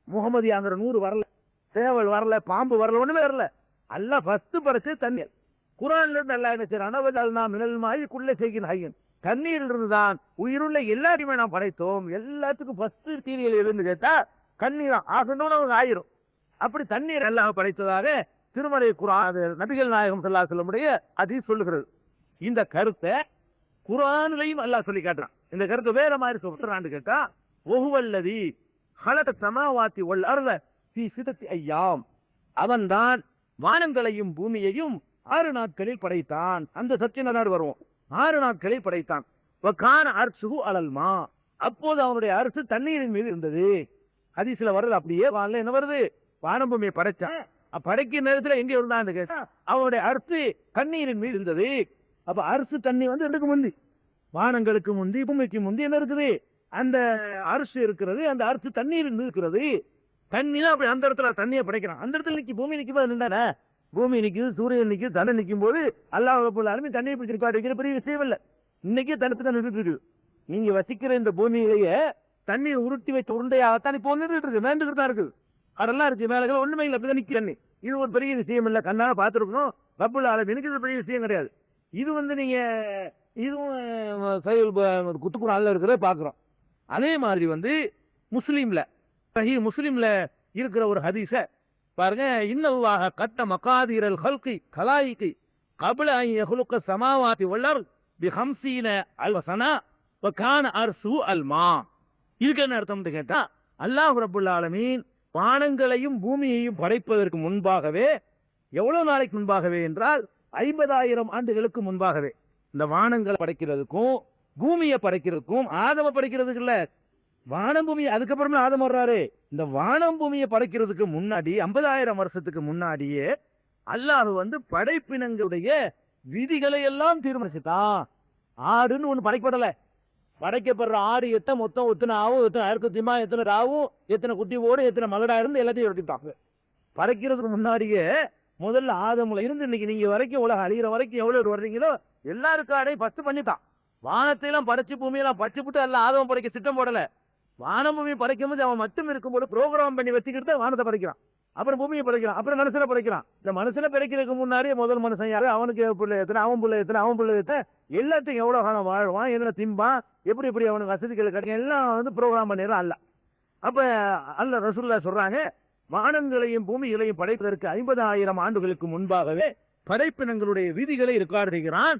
[SPEAKER 2] முகமதியாங்கிற நூறு வரல, தேவல் வரல, பாம்பு வரல, ஒண்ணுமே வரல. அல்லாஹ் 10 படைச்சு தண்ணீர். குர்ஆன்ல இருந்து அல்லாஹ் என்ன செய்றான், அனவஜல்னா மினல் மாஇ குல்ல ஷைஇன் ஹய்யின், தண்ணீரில் இருந்து தான் உயிருள்ள எல்லாத்தையுமே நாம் படைத்தோம். எல்லாத்துக்கும் 10 தீனியில் இருந்து கேட்டா கண்ணீர் ஆகணும்னு அவங்க ஆயிரும். அப்படி தண்ணீர் அல்லாஹ் படைத்ததாக திருமலை குர்ஆன் நபிகள் நாயகம் ஸல்லல்லாஹு அலைஹி வஸல்லம் ஹதீஸ் சொல்லுகிறது. இந்த கருத்தை குர்ஆனிலையும் அல்லாஹ் சொல்லி காட்டுறான். இந்த கருத்தை வேற மாதிரி சொல்றான்னு கேட்டா, ஒஹுவல்லதி ஹலக ஸமாவாத்தி வல் அர்த ஃபீ சித்தத்தி அய்யாம், அவன்தான் வானங்களையும் பூமியையும் 6 நாட்களில் படைத்தான். அந்த சத்தியனார் வருவோம், 6 நாட்களில் படைத்தான். வகான அர்ஷுஹு அலல் மா, அப்போது அவனுடைய அரசு தண்ணீரின் மீது இருந்தது. ஹதீஸ்ல வருது அப்படியே, வானிலை என்ன வருது, வானம் பூமியை படைச்சான். படைக்கிற நேரத்தில் எங்க இருந்தான்னு கேட்டா அவனுடைய அரசு தண்ணீரின் மீது இருந்தது. அப்ப அரசு தண்ணி வந்து ரெண்டுக்கு முந்தி, வானங்களுக்கு முந்தி பூமிக்கு முந்தி என்ன இருக்குது, அந்த அரசு இருக்கிறது. அந்த அரசு தண்ணீரின் மீது இருக்கிறது. தண்ணி தான் அப்படி அந்த இடத்துல தண்ணியை படைக்கிறான். அந்த இடத்துல நிக்கி பூமி நிற்கும் போது நின்றானே, பூமி நிக்குது, சூரியன் நிக்குது, தண்ணி நிற்கும் போது அல்லாஹ் ரப்பல் ஆலமீன் தண்ணியை பிடிச்சிருக்கா வைக்கிற பெரிய விஷயம் இல்லை. இன்னைக்கே தடுப்பு தான் நின்றுட்டு இருக்கு. நீங்க வசிக்கிற இந்த பூமியிலேயே தண்ணியை உருட்டி வச்ச உருண்டையாகத்தான் இப்போ நின்றுட்டு இருக்கு, வேண்டுகிட்டு தான் இருக்குது. அதெல்லாம் இருக்கு, மேலே ஒண்ணுமே இல்லை, அப்படிதான் நிக்க தண்ணி. இது ஒரு பெரிய விஷயம் இல்லை, கண்ணால பார்த்துருக்கணும். ரப்பல் ஆலமீனுக்கு இது பெரிய விஷயம் கிடையாது. இது வந்து நீங்க இதுவும் குத்துக்குறான்ல இருக்கிறத பார்க்குறோம். அதே மாதிரி வந்து முஸ்லீம்ல முஸ்லீம்ல இருக்கிற ஒரு ஹதீஸ பாருங்க, இன்னல்லாஹ கட்ட மகாதீரல் ஹல்கி கலாயிகி கபில அன் யஹ்லுக ஸமாவாதி வல் அர்த் பி 50 அல்ஃப ஸனா வ கான அர்ஷு அல் மா. இதுக்கு என்ன அர்த்தம்னு கேட்டா, அல்லாஹ் ரப்பல் ஆலமீன் வானங்களையும் பூமியையும் படைப்பதற்கு முன்பாகவே, எவ்வளவு நாளைக்கு முன்பாகவே என்றால் 50,000 ஆண்டுகளுக்கு முன்பாகவே இந்த வானங்களை படைக்கிறதுக்கும் பூமியை படைக்கிறதுக்கும், ஆதம படைக்கிறதுக்கு இல்ல, வானம் பூமி அதுக்கப்புறமே ஆதம் வர்றாரு. இந்த வானம் பூமியை படைக்கிறதுக்கு முன்னாடி 50,000 வருஷத்துக்கு முன்னாடியே அல்லாஹ் வந்து படைப்பினங்களுடைய விதிகளை எல்லாம் தீர்மானிச்சுட்டான். ஆடுன்னு ஒண்ணு படைக்கப்படல, படைக்கப்படுற ஆடு எத்தனை மொத்தம் எத்தனை ஆகும், எத்தனை அறுக்கத்தியமா, எத்தனை ராவும், எத்தனை குட்டி ஓடும், எத்தனை மலடா இருந்து எல்லாத்தையும் எடுத்துட்டாங்க. படைக்கிறதுக்கு முன்னாடியே முதல்ல ஆதமுல இருந்து இன்னைக்கு நீங்க வரைக்கும் உலகம் அழிகிற வரைக்கும் எவ்வளவு வர்றீங்களோ எல்லாருக்காடையும் 10 பண்ணிட்டான். வானத்தையெல்லாம் படைச்சு பூமியெல்லாம் பச்சு விட்டு எல்லாம் ஆதவம் படைக்க திட்டம் போடல. வானம் பூமியை படைக்கும் போது அவன் மட்டும் இருக்கும்போது ப்ரோக்ராம் பண்ணி வச்சுக்கிட்டு வானத்தை படைக்கிறான், அப்புறம் பூமியை படைக்கிறான், அப்புறம் மனுஷனை படைக்கிறான். இந்த மனுஷனை படைக்கிறதுக்கு முன்னாடியே முதல் மனுஷன் யாரு, அவனுக்கு பிள்ளை எத்தனை, அவன் பிள்ளை எத்தனை, அவன் பிள்ளை எத்தனை, எல்லாத்தையும் எவ்வளவு காலம் வாழ்வான், என்ன திம்பான், எப்படி எப்படி அவனுக்கு வசதிகள் கிடைக்கும் எல்லாம் வந்து ப்ரோக்ராம் பண்ணிடுறான் அல்ல. அப்ப அல்ல ரசூலுல்லாஹ் சொல்றாங்க, வானங்களையும் பூமிகளையும் படைப்பதற்கு 50,000 ஆண்டுகளுக்கு முன்பாகவே படைப்பினங்களுடைய விதிகளை ரெக்கார்ட் செய்கிறான்.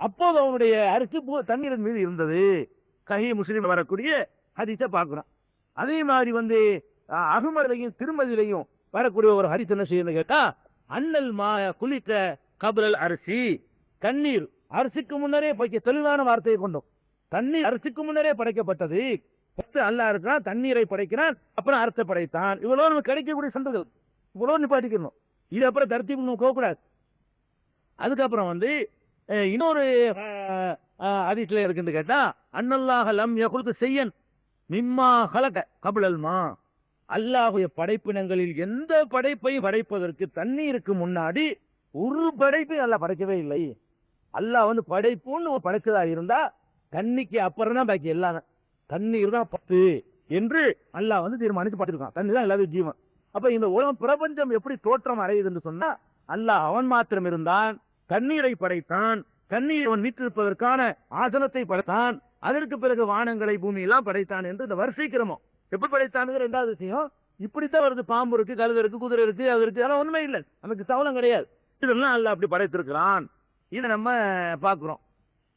[SPEAKER 2] அப்போது அவனுடைய அரிசி தண்ணீரின் மீது இருந்தது. கஹி முஸ்லீம் வரக்கூடிய ஹதீஸை பார்க்கிறோம். அதே மாதிரி வந்து அகமதிலையும் திருமதியிலையும் வரக்கூடிய ஒரு ஹதீஸ் என்ன செய்யணும் கேட்டா, அண்ணல் மா குளித்த கபரல் அரிசி, தண்ணீர் அரிசிக்கு முன்னரே தெளிவான வார்த்தையை கொண்டோம். தண்ணீர் அரிசிக்கு முன்னரே படைக்கப்பட்டது. அல்லாஹ் இருக்கிறான், தண்ணீரை படைக்கிறான், அப்புறம் அர்த்தத்தை படைத்தான். இவ்வளவு நமக்கு கிடைக்கக்கூடிய சந்தர்கள் இவ்வளவு நிப்பாட்டிக்கணும். இது அப்புறம் தர்த்தீப் போகக்கூடாது. அதுக்கப்புறம் வந்து இன்னொரு ஹதீஸ்ல இருக்குன்னு கேட்டா, அன்னல்லாஹ லம் யகுல்கு செய்யன் மிம்மா ஹலக கபிலல் மா, அல்லாஹ்வுடைய படைப்பினங்களில் எந்த படைப்பையும் படைப்பதற்கு தண்ணீருக்கு முன்னாடி ஒரு படைப்பை அல்லாஹ் படைக்கவே இல்லை. அல்லாஹ் வந்து படைப்புன்னு ஒரு படைச்சதா இருந்தா தண்ணிக்கு அப்புறம் தான் பாக்கி எல்லாம், தண்ணீர் தான் 10 என்று அல்லாஹ் வந்து தீர்மானித்து பார்த்துருக்கான். தண்ணி தான் எல்லாரும் ஜீவன். அப்ப இந்த உலகம் பிரபஞ்சம் எப்படி தோற்றம் அடையுதுன்னு சொன்னா, அல்லாஹ் அவன் மாத்திரம் இருந்தான், தண்ணீரை படைத்தான், தண்ணீர் அவன் வீட்டிருப்பதற்கான ஆசனத்தை படைத்தான், அதற்கு பிறகு வானங்களை பூமி எல்லாம் படைத்தான் என்று இந்த வரிசை கிரமம் எப்படி படைத்தானுங்க. 2வது விஷயம் இப்படித்தான் வருது. பாம்பு இருக்கு, கழுதை இருக்கு, குதிரை இருக்கு, அது இருக்கு, அதெல்லாம் ஒண்ணுமே இல்லை, நமக்கு தவளம் கிடையாது. இதெல்லாம் அல்லாஹ் அப்படி படைத்திருக்கிறான். இதை நம்ம பார்க்கிறோம்.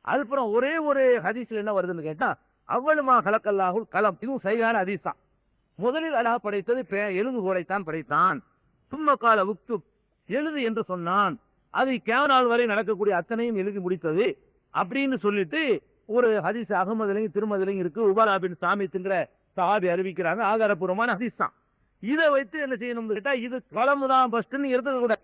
[SPEAKER 2] அதுக்கப்புறம் ஒரே ஒரு ஹதீஸ்ல என்ன வருதுன்னு கேட்டா, அவ்வளமா கலக்கல்லாஹுல் கலம், இதுவும் சரியான ஹதீஸ் தான். முதலில் அல்லாஹ் படைத்தது எழுதுகோலைத்தான் படைத்தான். தும்ம கால உக்து, எழுது என்று சொன்னான். அது கேவநாள் வரை நடக்கக்கூடிய அத்தனையும் எழுதி முடித்தது அப்படின்னு சொல்லிட்டு ஒரு ஹதீஸ் அகமதுலையும் திருமதிலையும் இருக்கு. உபாலா பின் சாமித்துங்கிற சஹாபி அறிவிக்கிறாங்க, ஆதாரபூர்வமான ஹதீஸ் தான். இதை வைத்து என்ன செய்யணும்னு கேட்டா, இது கலமு தான் ஃபர்ஸ்ட்னு எடுத்தது கூட,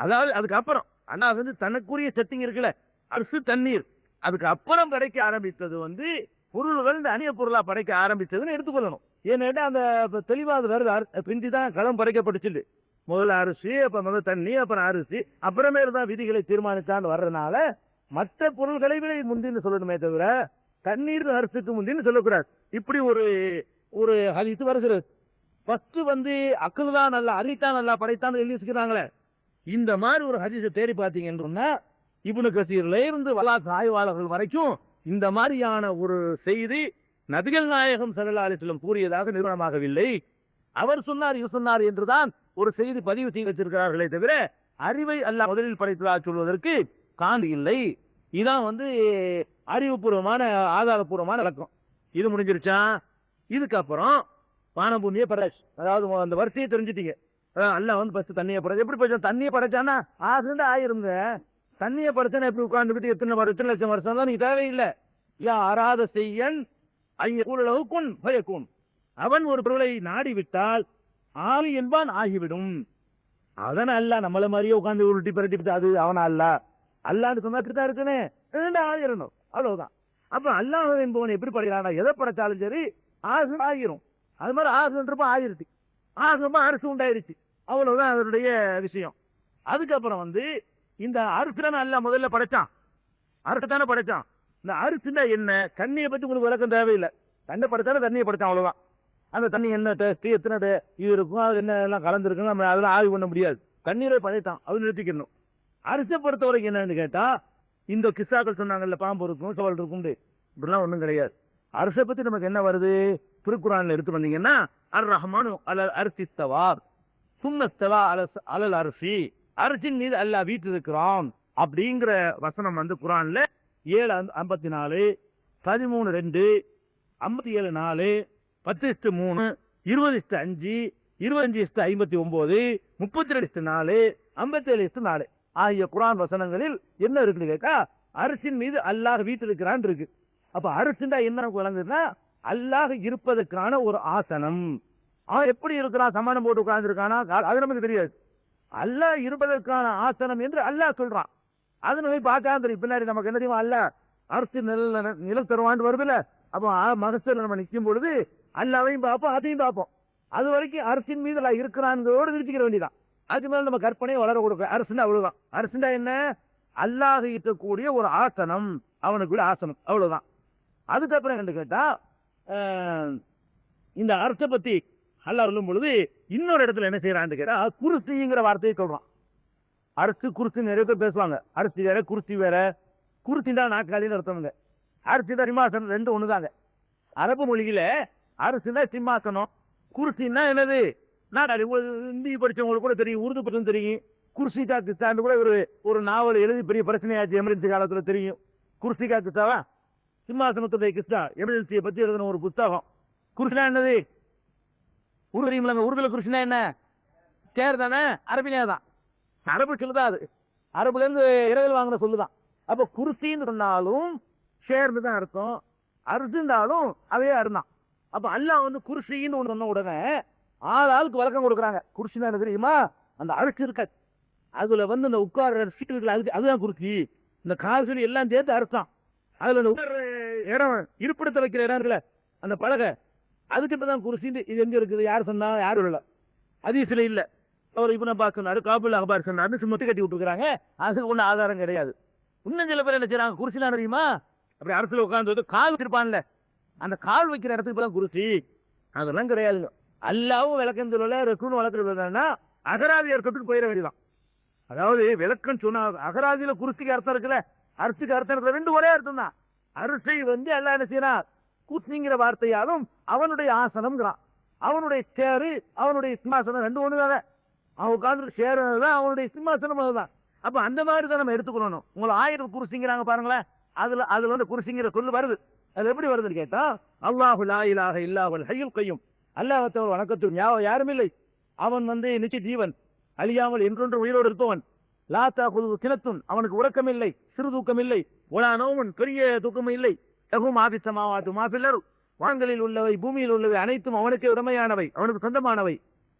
[SPEAKER 2] அதாவது அதுக்கப்புறம் அண்ணா வந்து தனக்குரிய செட்டிங் இருக்குல்ல, அரசு தண்ணீர், அதுக்கு அப்புறம் கிடைக்க ஆரம்பித்தது வந்து பொருள்கள் இந்த அந்நிய பொருளா படைக்க ஆரம்பித்ததுன்னு எடுத்துக்கொள்ளணும். ஏன்னா அந்த தெளிவாக வேறு பிந்தி தான் களம் படைக்கப்பட்டுச்சு. முதல்ல அரிசி, அப்ப முதல் தண்ணி, அப்புறம் அரிசி, அப்புறமே தான் விதிகளை தீர்மானித்தான்னு வர்றதுனால மற்ற பொருள்களை விட முந்தின்னு சொல்லணுமே தவிர தண்ணீர் அறுத்துக்கு முந்தின்னு சொல்லக்கூடாது. இப்படி ஒரு ஒரு ஹதீஸ் வருகிறது. ஃபர்ஸ்ட் வந்து அக்கல் தான் நல்லா அறித்தான் நல்லா படைத்தான் எழுதி வச்சுக்கிறாங்களே, இந்த மாதிரி ஒரு ஹதீஸை தேடி பார்த்தீங்கன்னு சொன்னா இப்னு கசீர்ல இருந்து வலாத் ஆய்வாளர்கள் வரைக்கும் இந்த மாதிரியான ஒரு செய்தி நபிகள் நாயகம் ஸல்லல்லாஹு அலைஹி வஸல்லம் கூறியதாக நிறுவனமாகவில்லை. அவர் சொன்னார் இது சொன்னார் என்றுதான் ஒரு செய்தி பதிவு செய்து வச்சிருக்கிறார்களே தவிர அறிவை அல்லாஹ் முதலில் படைத்ததாக சொல்வதற்கு காண்டி இல்லை. இதான் வந்து அறிவுபூர்வமான ஆதாரபூர்வமான விளக்கம். இது முடிஞ்சிருச்சா? இதுக்கப்புறம் வானபூமியை படைச்சு, அதாவது அந்த வர்த்தியை தெரிஞ்சுட்டீங்க. அல்லாஹ் வந்து ஃபர்ஸ்ட் தண்ணியை படைச்சு, எப்படி படைச்சா? தண்ணியை படைச்சானா அதுதான் ஆயிருங்க. தண்ணியை படைச்சானா எப்படி உட்கார்ந்துக்கிட்டு எத்தனை லட்சம் வருஷம் தான் நீங்க தேவையில்லை. யா அராத செய்யன் ஐயன் பயக்கும், அவன் ஒரு பொருளை நாடி விட்டால் ஆவி என்பான் ஆகிவிடும். அதன அல்ல நம்மள மாதிரியே உட்காந்து உருட்டி பரட்டி அது அவனா அல்ல அல்லான்னு சொன்னா தான் இருக்குன்னு ஆகிரணும், அவ்வளவுதான். அப்ப அல்லாஹ் என்பவன் எப்படி படைக்கிறானா? எதை படைச்சாலும் சரி ஆசு ஆகிரும். அது மாதிரி ஆசுன்றப்ப ஆகிருச்சு, ஆசுமா அரிசி உண்டாயிருச்சு, அவ்வளவுதான் அதனுடைய விஷயம். அதுக்கப்புறம் வந்து இந்த அரிசிதானே அல்ல முதல்ல படைச்சான், அரிசிதானே படைச்சான். இந்த அரிசினா என்ன? தண்ணியை பத்தி உங்களுக்கு விளக்கம் தேவையில்லை. தண்ணை படைச்சாலும் தண்ணியை படைச்சான், அவ்வளவுதான். அந்த தண்ணி என்ன டேஸ்ட், எத்தனை இது இருக்கும், அது என்ன எல்லாம் கலந்துருக்குன்னு நம்ம அதெல்லாம் ஆய்வு பண்ண முடியாது. தண்ணீரை படைத்தான், அது நிறுத்திக்கணும். அரிசியை பொறுத்த வரைக்கும் என்னன்னு கேட்டா, இந்த கிஸ்ஸாக்கள் சொன்னாங்கல்ல, பாம்பு இருக்கும் சோல் இருக்கும், இப்படிலாம் ஒன்றும் கிடையாது. அரிசை பத்தி நமக்கு என்ன வருது? திருக்குறான்ல எடுத்து வந்தீங்கன்னா அர் ரஹ்மானு அலல் அர்சித்தவார் சுன்னத்தவா அலல் அரிசி, அரிசின் மீது அல்லாஹ் வீட்டு இருக்கிறான் அப்படிங்கிற வசனம் வந்து குரான்ல 7:54, 13:2, 57:4, 10:3, 20:5, 25:59, 32:4, 57:4 ஆகிய குரான் வசனங்களில் என்ன இருக்குன்னு கேட்கா, அரிசின் மீது அல்லாஹ் வீட்டிருக்கிறான் இருக்கு. அப்ப அரிசிண்டா என்ன விளங்குதுன்னா, அல்லாஹ் இருப்பதற்கான ஒரு ஆசனம். அவன் எப்படி இருக்கிறான்? சமானம் போட்டு உட்கார்ந்து இருக்கானா? அது நமக்கு தெரியாது. அல்லாஹ் இருப்பதற்கான ஆசனம் என்று அல்லாஹ் சொல்றான். அது நம்ம பார்க்காம தெரியும். பின்னாடி நமக்கு என்ன தெரியுமா? அல்லாஹ் அரிசி நிலம் தருவான்னு வருதுல, அப்போ மகசூல் நம்ம நிற்கும் பொழுது அல்லாவையும் பார்ப்போம், அதையும் பார்ப்போம். அது வரைக்கும் அரிசின் மீது அல்லாஹ் இருக்கிறான்களோடு நிறுத்திக்கிற வேண்டியதான். அது மேல நம்ம கற்பனையை வளர கொடுக்க. அரிசிண்டா அவ்வளவுதான். அரிசிண்டா என்ன? அல்லாஹ் இருக்கக்கூடிய ஒரு ஆசனம், அவனுக்குள்ள ஆசனம், அவ்வளவுதான். அதுக்கப்புறம் என்ன கேட்டா, இந்த அர்த்த பத்தி அல்லாஹ் சொல்லும் பொழுது இன்னொரு இடத்துல என்ன செய்யறான்னு கேட்டா, குருத்திங்கிற வார்த்தையை சொல்றான். அறுத்து குருத்தி நிறைய பேர் பேசுவாங்க. அறுத்தி வேற குருத்தி வேற. குருத்தின்டா நாக்காளின்னு அர்த்தம்ங்க, அறுத்திதான் சிம்மாசனம், ரெண்டு ஒண்ணுதாங்க. அரபு மொழியில அறுத்துனா சிம்மாசனம், குருத்தின்னா என்னது? நாடாளி. இந்தி படிச்சவங்களுக்கு கூட தெரியும், உருது பட்டம் தெரியும். குர்சிகா கிஸ்தான்னு கூட ஒரு நாவல் எழுதி பெரிய பிரச்சனையாச்சு எமர்ஜென்சி காலத்துல தெரியும். குர்சிகா கிஸ்தாவா சிம்மாசனத்துடைய கிஸ்தா, எமர்ஜென்சியை பத்தி எழுதின ஒரு புத்தகம். குருசினா என்னது? உருதுல குருசினா என்ன? சேர் தானே, அரபினே தான். அரபு சொல்லுதான், அது அரபுல இருந்து இரவில் வாங்கின சொல்லுதான். அப்ப குருத்தின்னு சொன்னாலும் ஷேர்னு தான் அர்த்தம், அறுந்தாலும் அதே அருந்தான். அப்ப அல்லாஹ் வந்து குருசின்னு ஒன்று சொன்ன உடனே ஆளுக்கு விளக்கம் கொடுக்குறாங்க. குருசினா என்ன தெரியுமா? அந்த அழுக்கு இருக்காது, அதுல வந்து இந்த உட்கார சீட்டு இருக்குல்ல, அதுதான் குருசி. இந்த கால் சொல்லி எல்லாம் சேர்த்து அர்த்தம். அதுல இந்த உட்கார இடம், இருப்பிடத்தை வைக்கிற இடம் இருக்குல்ல, அந்த பலகை, அதுக்கிட்ட தான் குருசின்னு. இது எங்க இருக்குது? யார் சொன்னா? யாரும் இல்லை, ஹதீஸ்ல இல்ல. அவர் இப்னு அப்பாஸ் சொன்னாரு, காபுல் அஹ்பார் சொன்னாரு, சுமத்தி கட்டி விட்டுருக்காங்க. அதுக்கு ஒன்றும் ஆதாரம் கிடையாது. இன்னும் சில பேர் என்ன செய்யறாங்க, குருசினா தெரியுமா? அப்படி அரசுல உட்காந்து கால் வச்சிருப்பான்ல, அந்த கால் வைக்கிற இடத்துக்கு தான் குருசி. அதெல்லாம் கிடையாதுங்க. அல்லாவும் விளக்கம் சொல்லல, ரெக்குன்னு வளர்க்குறதுனா அகராதி அர்த்தத்துக்கு போயிட வேண்டியதான். அதாவது விளக்கம் சொன்னா அகராதியில குருசிக்கு அர்த்தம் இருக்குல்ல, அர்த்துக்கு அர்த்தம் இருக்குல்ல, ரெண்டு ஒரே அர்த்தம் தான். அரிசை வந்து அல்லாஹ் என்ன செய்யறான்? குத்திங்கிற வார்த்தையாலும் அவனுடைய ஆசனம்ங்கிறான். அவனுடைய சேரு, அவனுடைய சிம்மாசனம் ரெண்டு ஒண்ணுதானே. அவன் உட்கார்ந்து சேருதான் அவனுடைய சிம்மாசனம், அதுதான். அப்ப அந்த மாதிரி தான் நம்ம எடுத்துக்கணும். உங்களை 1000 குருசிங்கிறாங்க பாருங்களேன், அதுல வந்து குருசிங்கிற சொல்லு வருது. அது எப்படி வருதுன்னு கேட்டா, அல்லாஹு லா இலாஹ இல்லாஹுல் ஹய்யுல் கய்யூம், அல்லாஹ்வை வணக்கத்துக்கு யாரும் இல்லை, அவன் வந்து நிச்சய ஜீவன், அழியாமல் என்றொன்று உயிரோடு இருப்பவன். லா தஅகுது சினத்துன், அவனுக்கு உறக்கம் இல்லை, சிறு தூக்கம் இல்லை. ஒலா நௌமுன், பெரிய தூக்கமும் இல்லை. லஹு மா ஃபிஸ் ஸமாவாத்தி வமா ஃபில் அர்த், வானங்களில் உள்ளவை பூமியில் உள்ளவை அனைத்தும் அவனுக்கே உடமையானவை, அவனுக்கு சொந்தமானவை.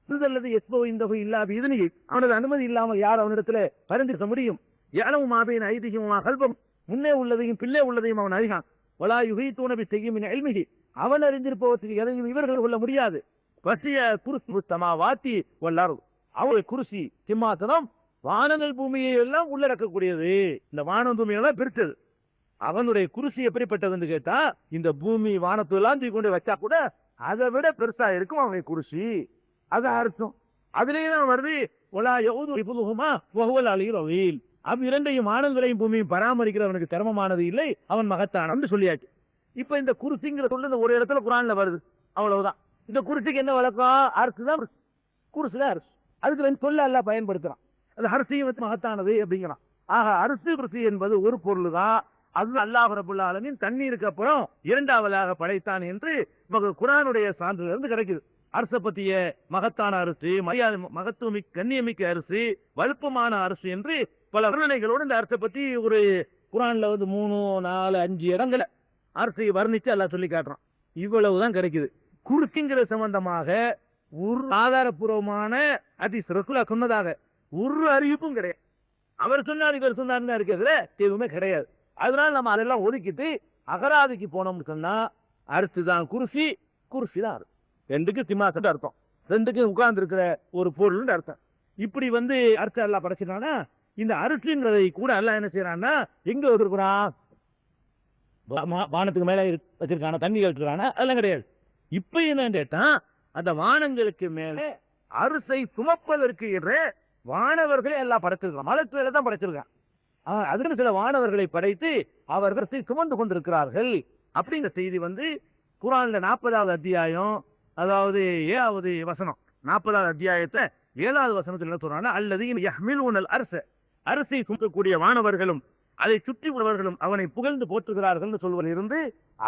[SPEAKER 2] இதுதல்லது எஸ்போ இந்தஹு இல்லா பிஇذنஹி, அவனது அனுமதி இல்லாமல் யார் அவனிடத்துல பரிந்திருக்க முடியும்? யஅலமு மா பைன ஐதிஹிம் வமா கல்பஹும், முன்னே உள்ளதையும் பின்னே உள்ளதையும் அவன் அறிவான். வலா யுஹீதூன பிஷைஇன் மின் இல்மிஹி, அவன் அறிந்திருப்பவற்றுக்கு எதையும் இவர்கள் கொள்ள முடியாது. பற்றிய குர்சி ஸமாவாத்தி வல் அர்த், அவருடைய குர்சி சிம்மாசனம் வானங்கள் பூமியை எல்லாம் உள்ளடக்கக்கூடியது. இந்த வானம் பூமியெல்லாம் பிரித்தது. அவனுடைய குருசி எப்படிப்பட்டதுன்னு கேட்டா, இந்த பூமி வானத்தெல்லாம் தூக்கி கொண்டு வச்சா கூட அதை விட பெருசா இருக்கும் அவனுடைய குருசி. அது அர்த்தம். அதுலேயே தான் வருது ஒலா யௌது இபுலுஹுமா வஹுவல் அலியுல் அலீம். இரண்டையும் வானங்களையும் பூமியும் பராமரிக்கிறவனுக்கு திறமமானது இல்லை, அவன் மகத்தானன்னு சொல்லியாச்சு. இப்ப இந்த குருசிங்கிற சொல்லு இந்த ஒரு இடத்துல குரான்ல வருது, அவ்வளவுதான். இந்த குருசிக்கு என்ன வழக்கம்? அர்த்து தான் குருசு தான் அரிசி. அதுக்கு ரெண்டு சொல்ல எல்லாம் பயன்படுத்துறான். அது அரிசியும் மகத்தானது அப்படிங்கிறான். ஆக அரிசி குருசி என்பது ஒரு பொருள் தான். அது அல்லாஹ் ரப்பல் ஆலமீன் தண்ணீருக்கு அப்புறம் இரண்டாவதாக படைத்தான் என்று குர்ஆனுடைய சான்றுல இருந்து கிடைக்குது. அரசை பற்றிய மகத்தான அரிசி, மரியாதை மகத்துவமிக்க கண்ணியமிக்க அரிசி, வலுப்பமான அரிசி என்று பல வர்ணனைகளோடு இந்த அரசை பற்றி ஒரு குர்ஆன்ல 3, 4, 5 இடங்களை அரிசியை வர்ணித்து எல்லாம் சொல்லி காட்டுறான். இவ்வளவுதான் கிடைக்குது. குறுக்குங்கிற சம்பந்தமாக ஒரு ஆதாரபூர்வமான ரசூலுல்லாஹ் சொன்னதாக ஒரு அறிவிப்பும் கிடையாது. அவர் சொன்னார் இவர் சொன்னார் இருக்கிறதுல எதுவுமே கிடையாது. அதனால நம்ம அதெல்லாம் ஒதுக்கிட்டு அகராதிக்கு போனோம்னு சொன்னா அரிசி தான் குருசி, குருசி தான் அரிசி. ரெண்டுக்கு திமாசட்டு அர்த்தம், ரெண்டுக்கு உட்கார்ந்து இருக்கிற ஒரு பொருள்னு அர்த்தம். இப்படி அரிசி எல்லாம் படைச்சிட்டானா, இந்த அரிசின்றதை கூட எல்லாம் என்ன செய்யறான்னா எங்க வச்சிருக்கிறான்? வானத்துக்கு மேல வச்சிருக்கான, தண்ணி கட்டுறானா? அதெல்லாம் கிடையாது. இப்ப என்னன்னு கேட்டா, அந்த வானங்களுக்கு மேல அரிசை சுமப்பதற்கு என்ற வானவர்களே எல்லாம் படைச்சிருக்கான். மலத்துறையில தான் படைச்சிருக்கான். அதுக்கு சில வானவர்களை படைத்து அவர்கள் சுமந்து கொண்டிருக்கிறார்கள் அப்படிங்கிற செய்தி குர்ஆன்ல 40வது அத்தியாயம், அதாவது 7வது வசனம், 40வது அத்தியாயத்தை 7வது வசனத்தில் என்ன சொல்றாங்கன்னா, அல்லது யஹ்மிலூனல் அர்ஸ, அரிசை சுமக்கக்கூடிய வானவர்களும் அதை சுற்றி உள்ளவர்களும் அவனை புகழ்ந்து போற்றுகிறார்கள் சொல்வதில் இருந்து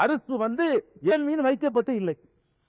[SPEAKER 2] அரிசி ஏன் மீன் வைக்கப்பட்டு இல்லை,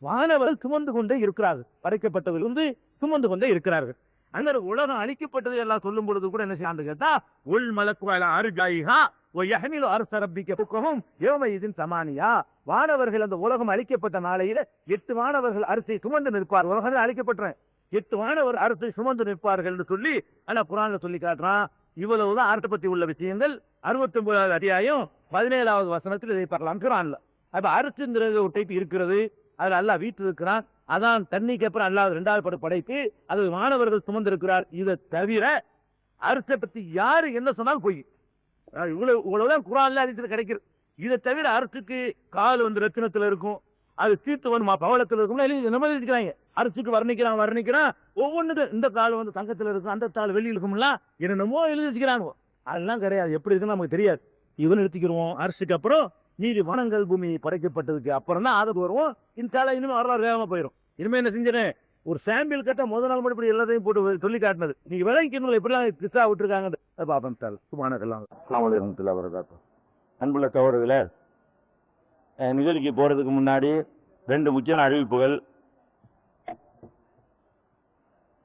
[SPEAKER 2] வானவர்கள் சுமந்து கொண்டே இருக்கிறார்கள், படைக்கப்பட்டவர்கள் சுமந்து கொண்டே இருக்கிறார்கள். அந்த உலகம் அழிக்கப்பட்டது எல்லாம் சொல்லும் பொழுது கூட என்ன செய்யாண்டு கேட்டா, உள் மலக்குவல அருஜாயிஹா ஓ யஹ்மிலு அர்ஸ ரப்பிக புக்கஹும் யௌமஇதின் சமானியா. வானவர்கள் அந்த உலகம் அழிக்கப்பட்ட நாளையில 8 வானவர்கள் அரிசை சுமந்து நிற்பார். உலகம் அழிக்கப்பட்ட 8 வானவர் அரிசை சுமந்து நிற்பார்கள் என்று சொல்லி ஆனா குர்ஆன்ல சொல்லி காட்டுறான். இவ்வளவுதான் அர்த்த பத்தி உள்ள விஷயங்கள். 69வது அத்தியாயம் 17வது வசனத்தில் இதை பார்க்கலாம் குர்ஆன்ல. அப்ப அரிசிங்கிறது ஒரு டைப் இருக்கிறது, அதில் அல்லாஹ் வீட்டு இருக்கிறான். அதான் தண்ணிக்கு அப்புறம் அல்லாஹ் 2வது படைத்து அது மாணவர்கள் சுமந்திருக்கிறார். இதை தவிர அரிசை பத்தி யாரு என்ன சொன்னாலும் போய் இவ்வளவுதான் குர்ஆன்ல அதிசயம் கிடைக்கிறது. இதை தவிர அரிசிக்கு கால் ரத்தினத்துல இருக்கும், அது தீர்த்து பவளத்துல இருக்கும், எழுதிக்கிறாங்க. அரிசிக்கு வர்ணிக்கிறான் ஒவ்வொன்றுக்கும் இந்த கால் தங்கத்துல இருக்கும், அந்த தாள் வெளியில் இருக்கும்ல, என்னென்னமோ எழுதி வச்சுக்கிறாங்க. அதெல்லாம் கிடையாது. எப்படி இருக்குன்னு நமக்கு தெரியாது. இவன் எடுத்துக்கிடுவோம். அரிசிக்கு அப்புறம் நீதி வானங்கள் பூமி படைக்கப்பட்டதுக்கு அப்புறம் தான் ஆதரவு வருவோம். இந்த தாளை இனிமேல் வரலாறு வேகமா போயிடும். இனிமே என்ன செஞ்சேன், ஒரு சாம்பிள் கட்ட முதல் நாள் மட்டும் இப்படி எல்லாத்தையும் போட்டு சொல்லி காட்டினது. நீங்க விளங்கிக்கணும் எப்படிலாம் கிறிஸ்தா விட்டுருக்காங்க. பாபம் தாள் சுமானக்கெல்லாம் அன்புள்ள தவறுகளை நிகழ்ச்சிக்கு போறதுக்கு முன்னாடி 2 முக்கியமான அறிவிப்புகள்.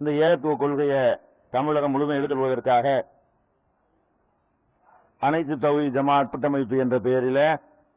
[SPEAKER 2] இந்த ஏகத்துவ கொள்கையை தமிழகம் முழுமை எடுத்துக் கொள்வதற்காக அனைத்து தௌஹீத் ஜமாஅத் கூட்டமைப்பு என்ற பெயரில்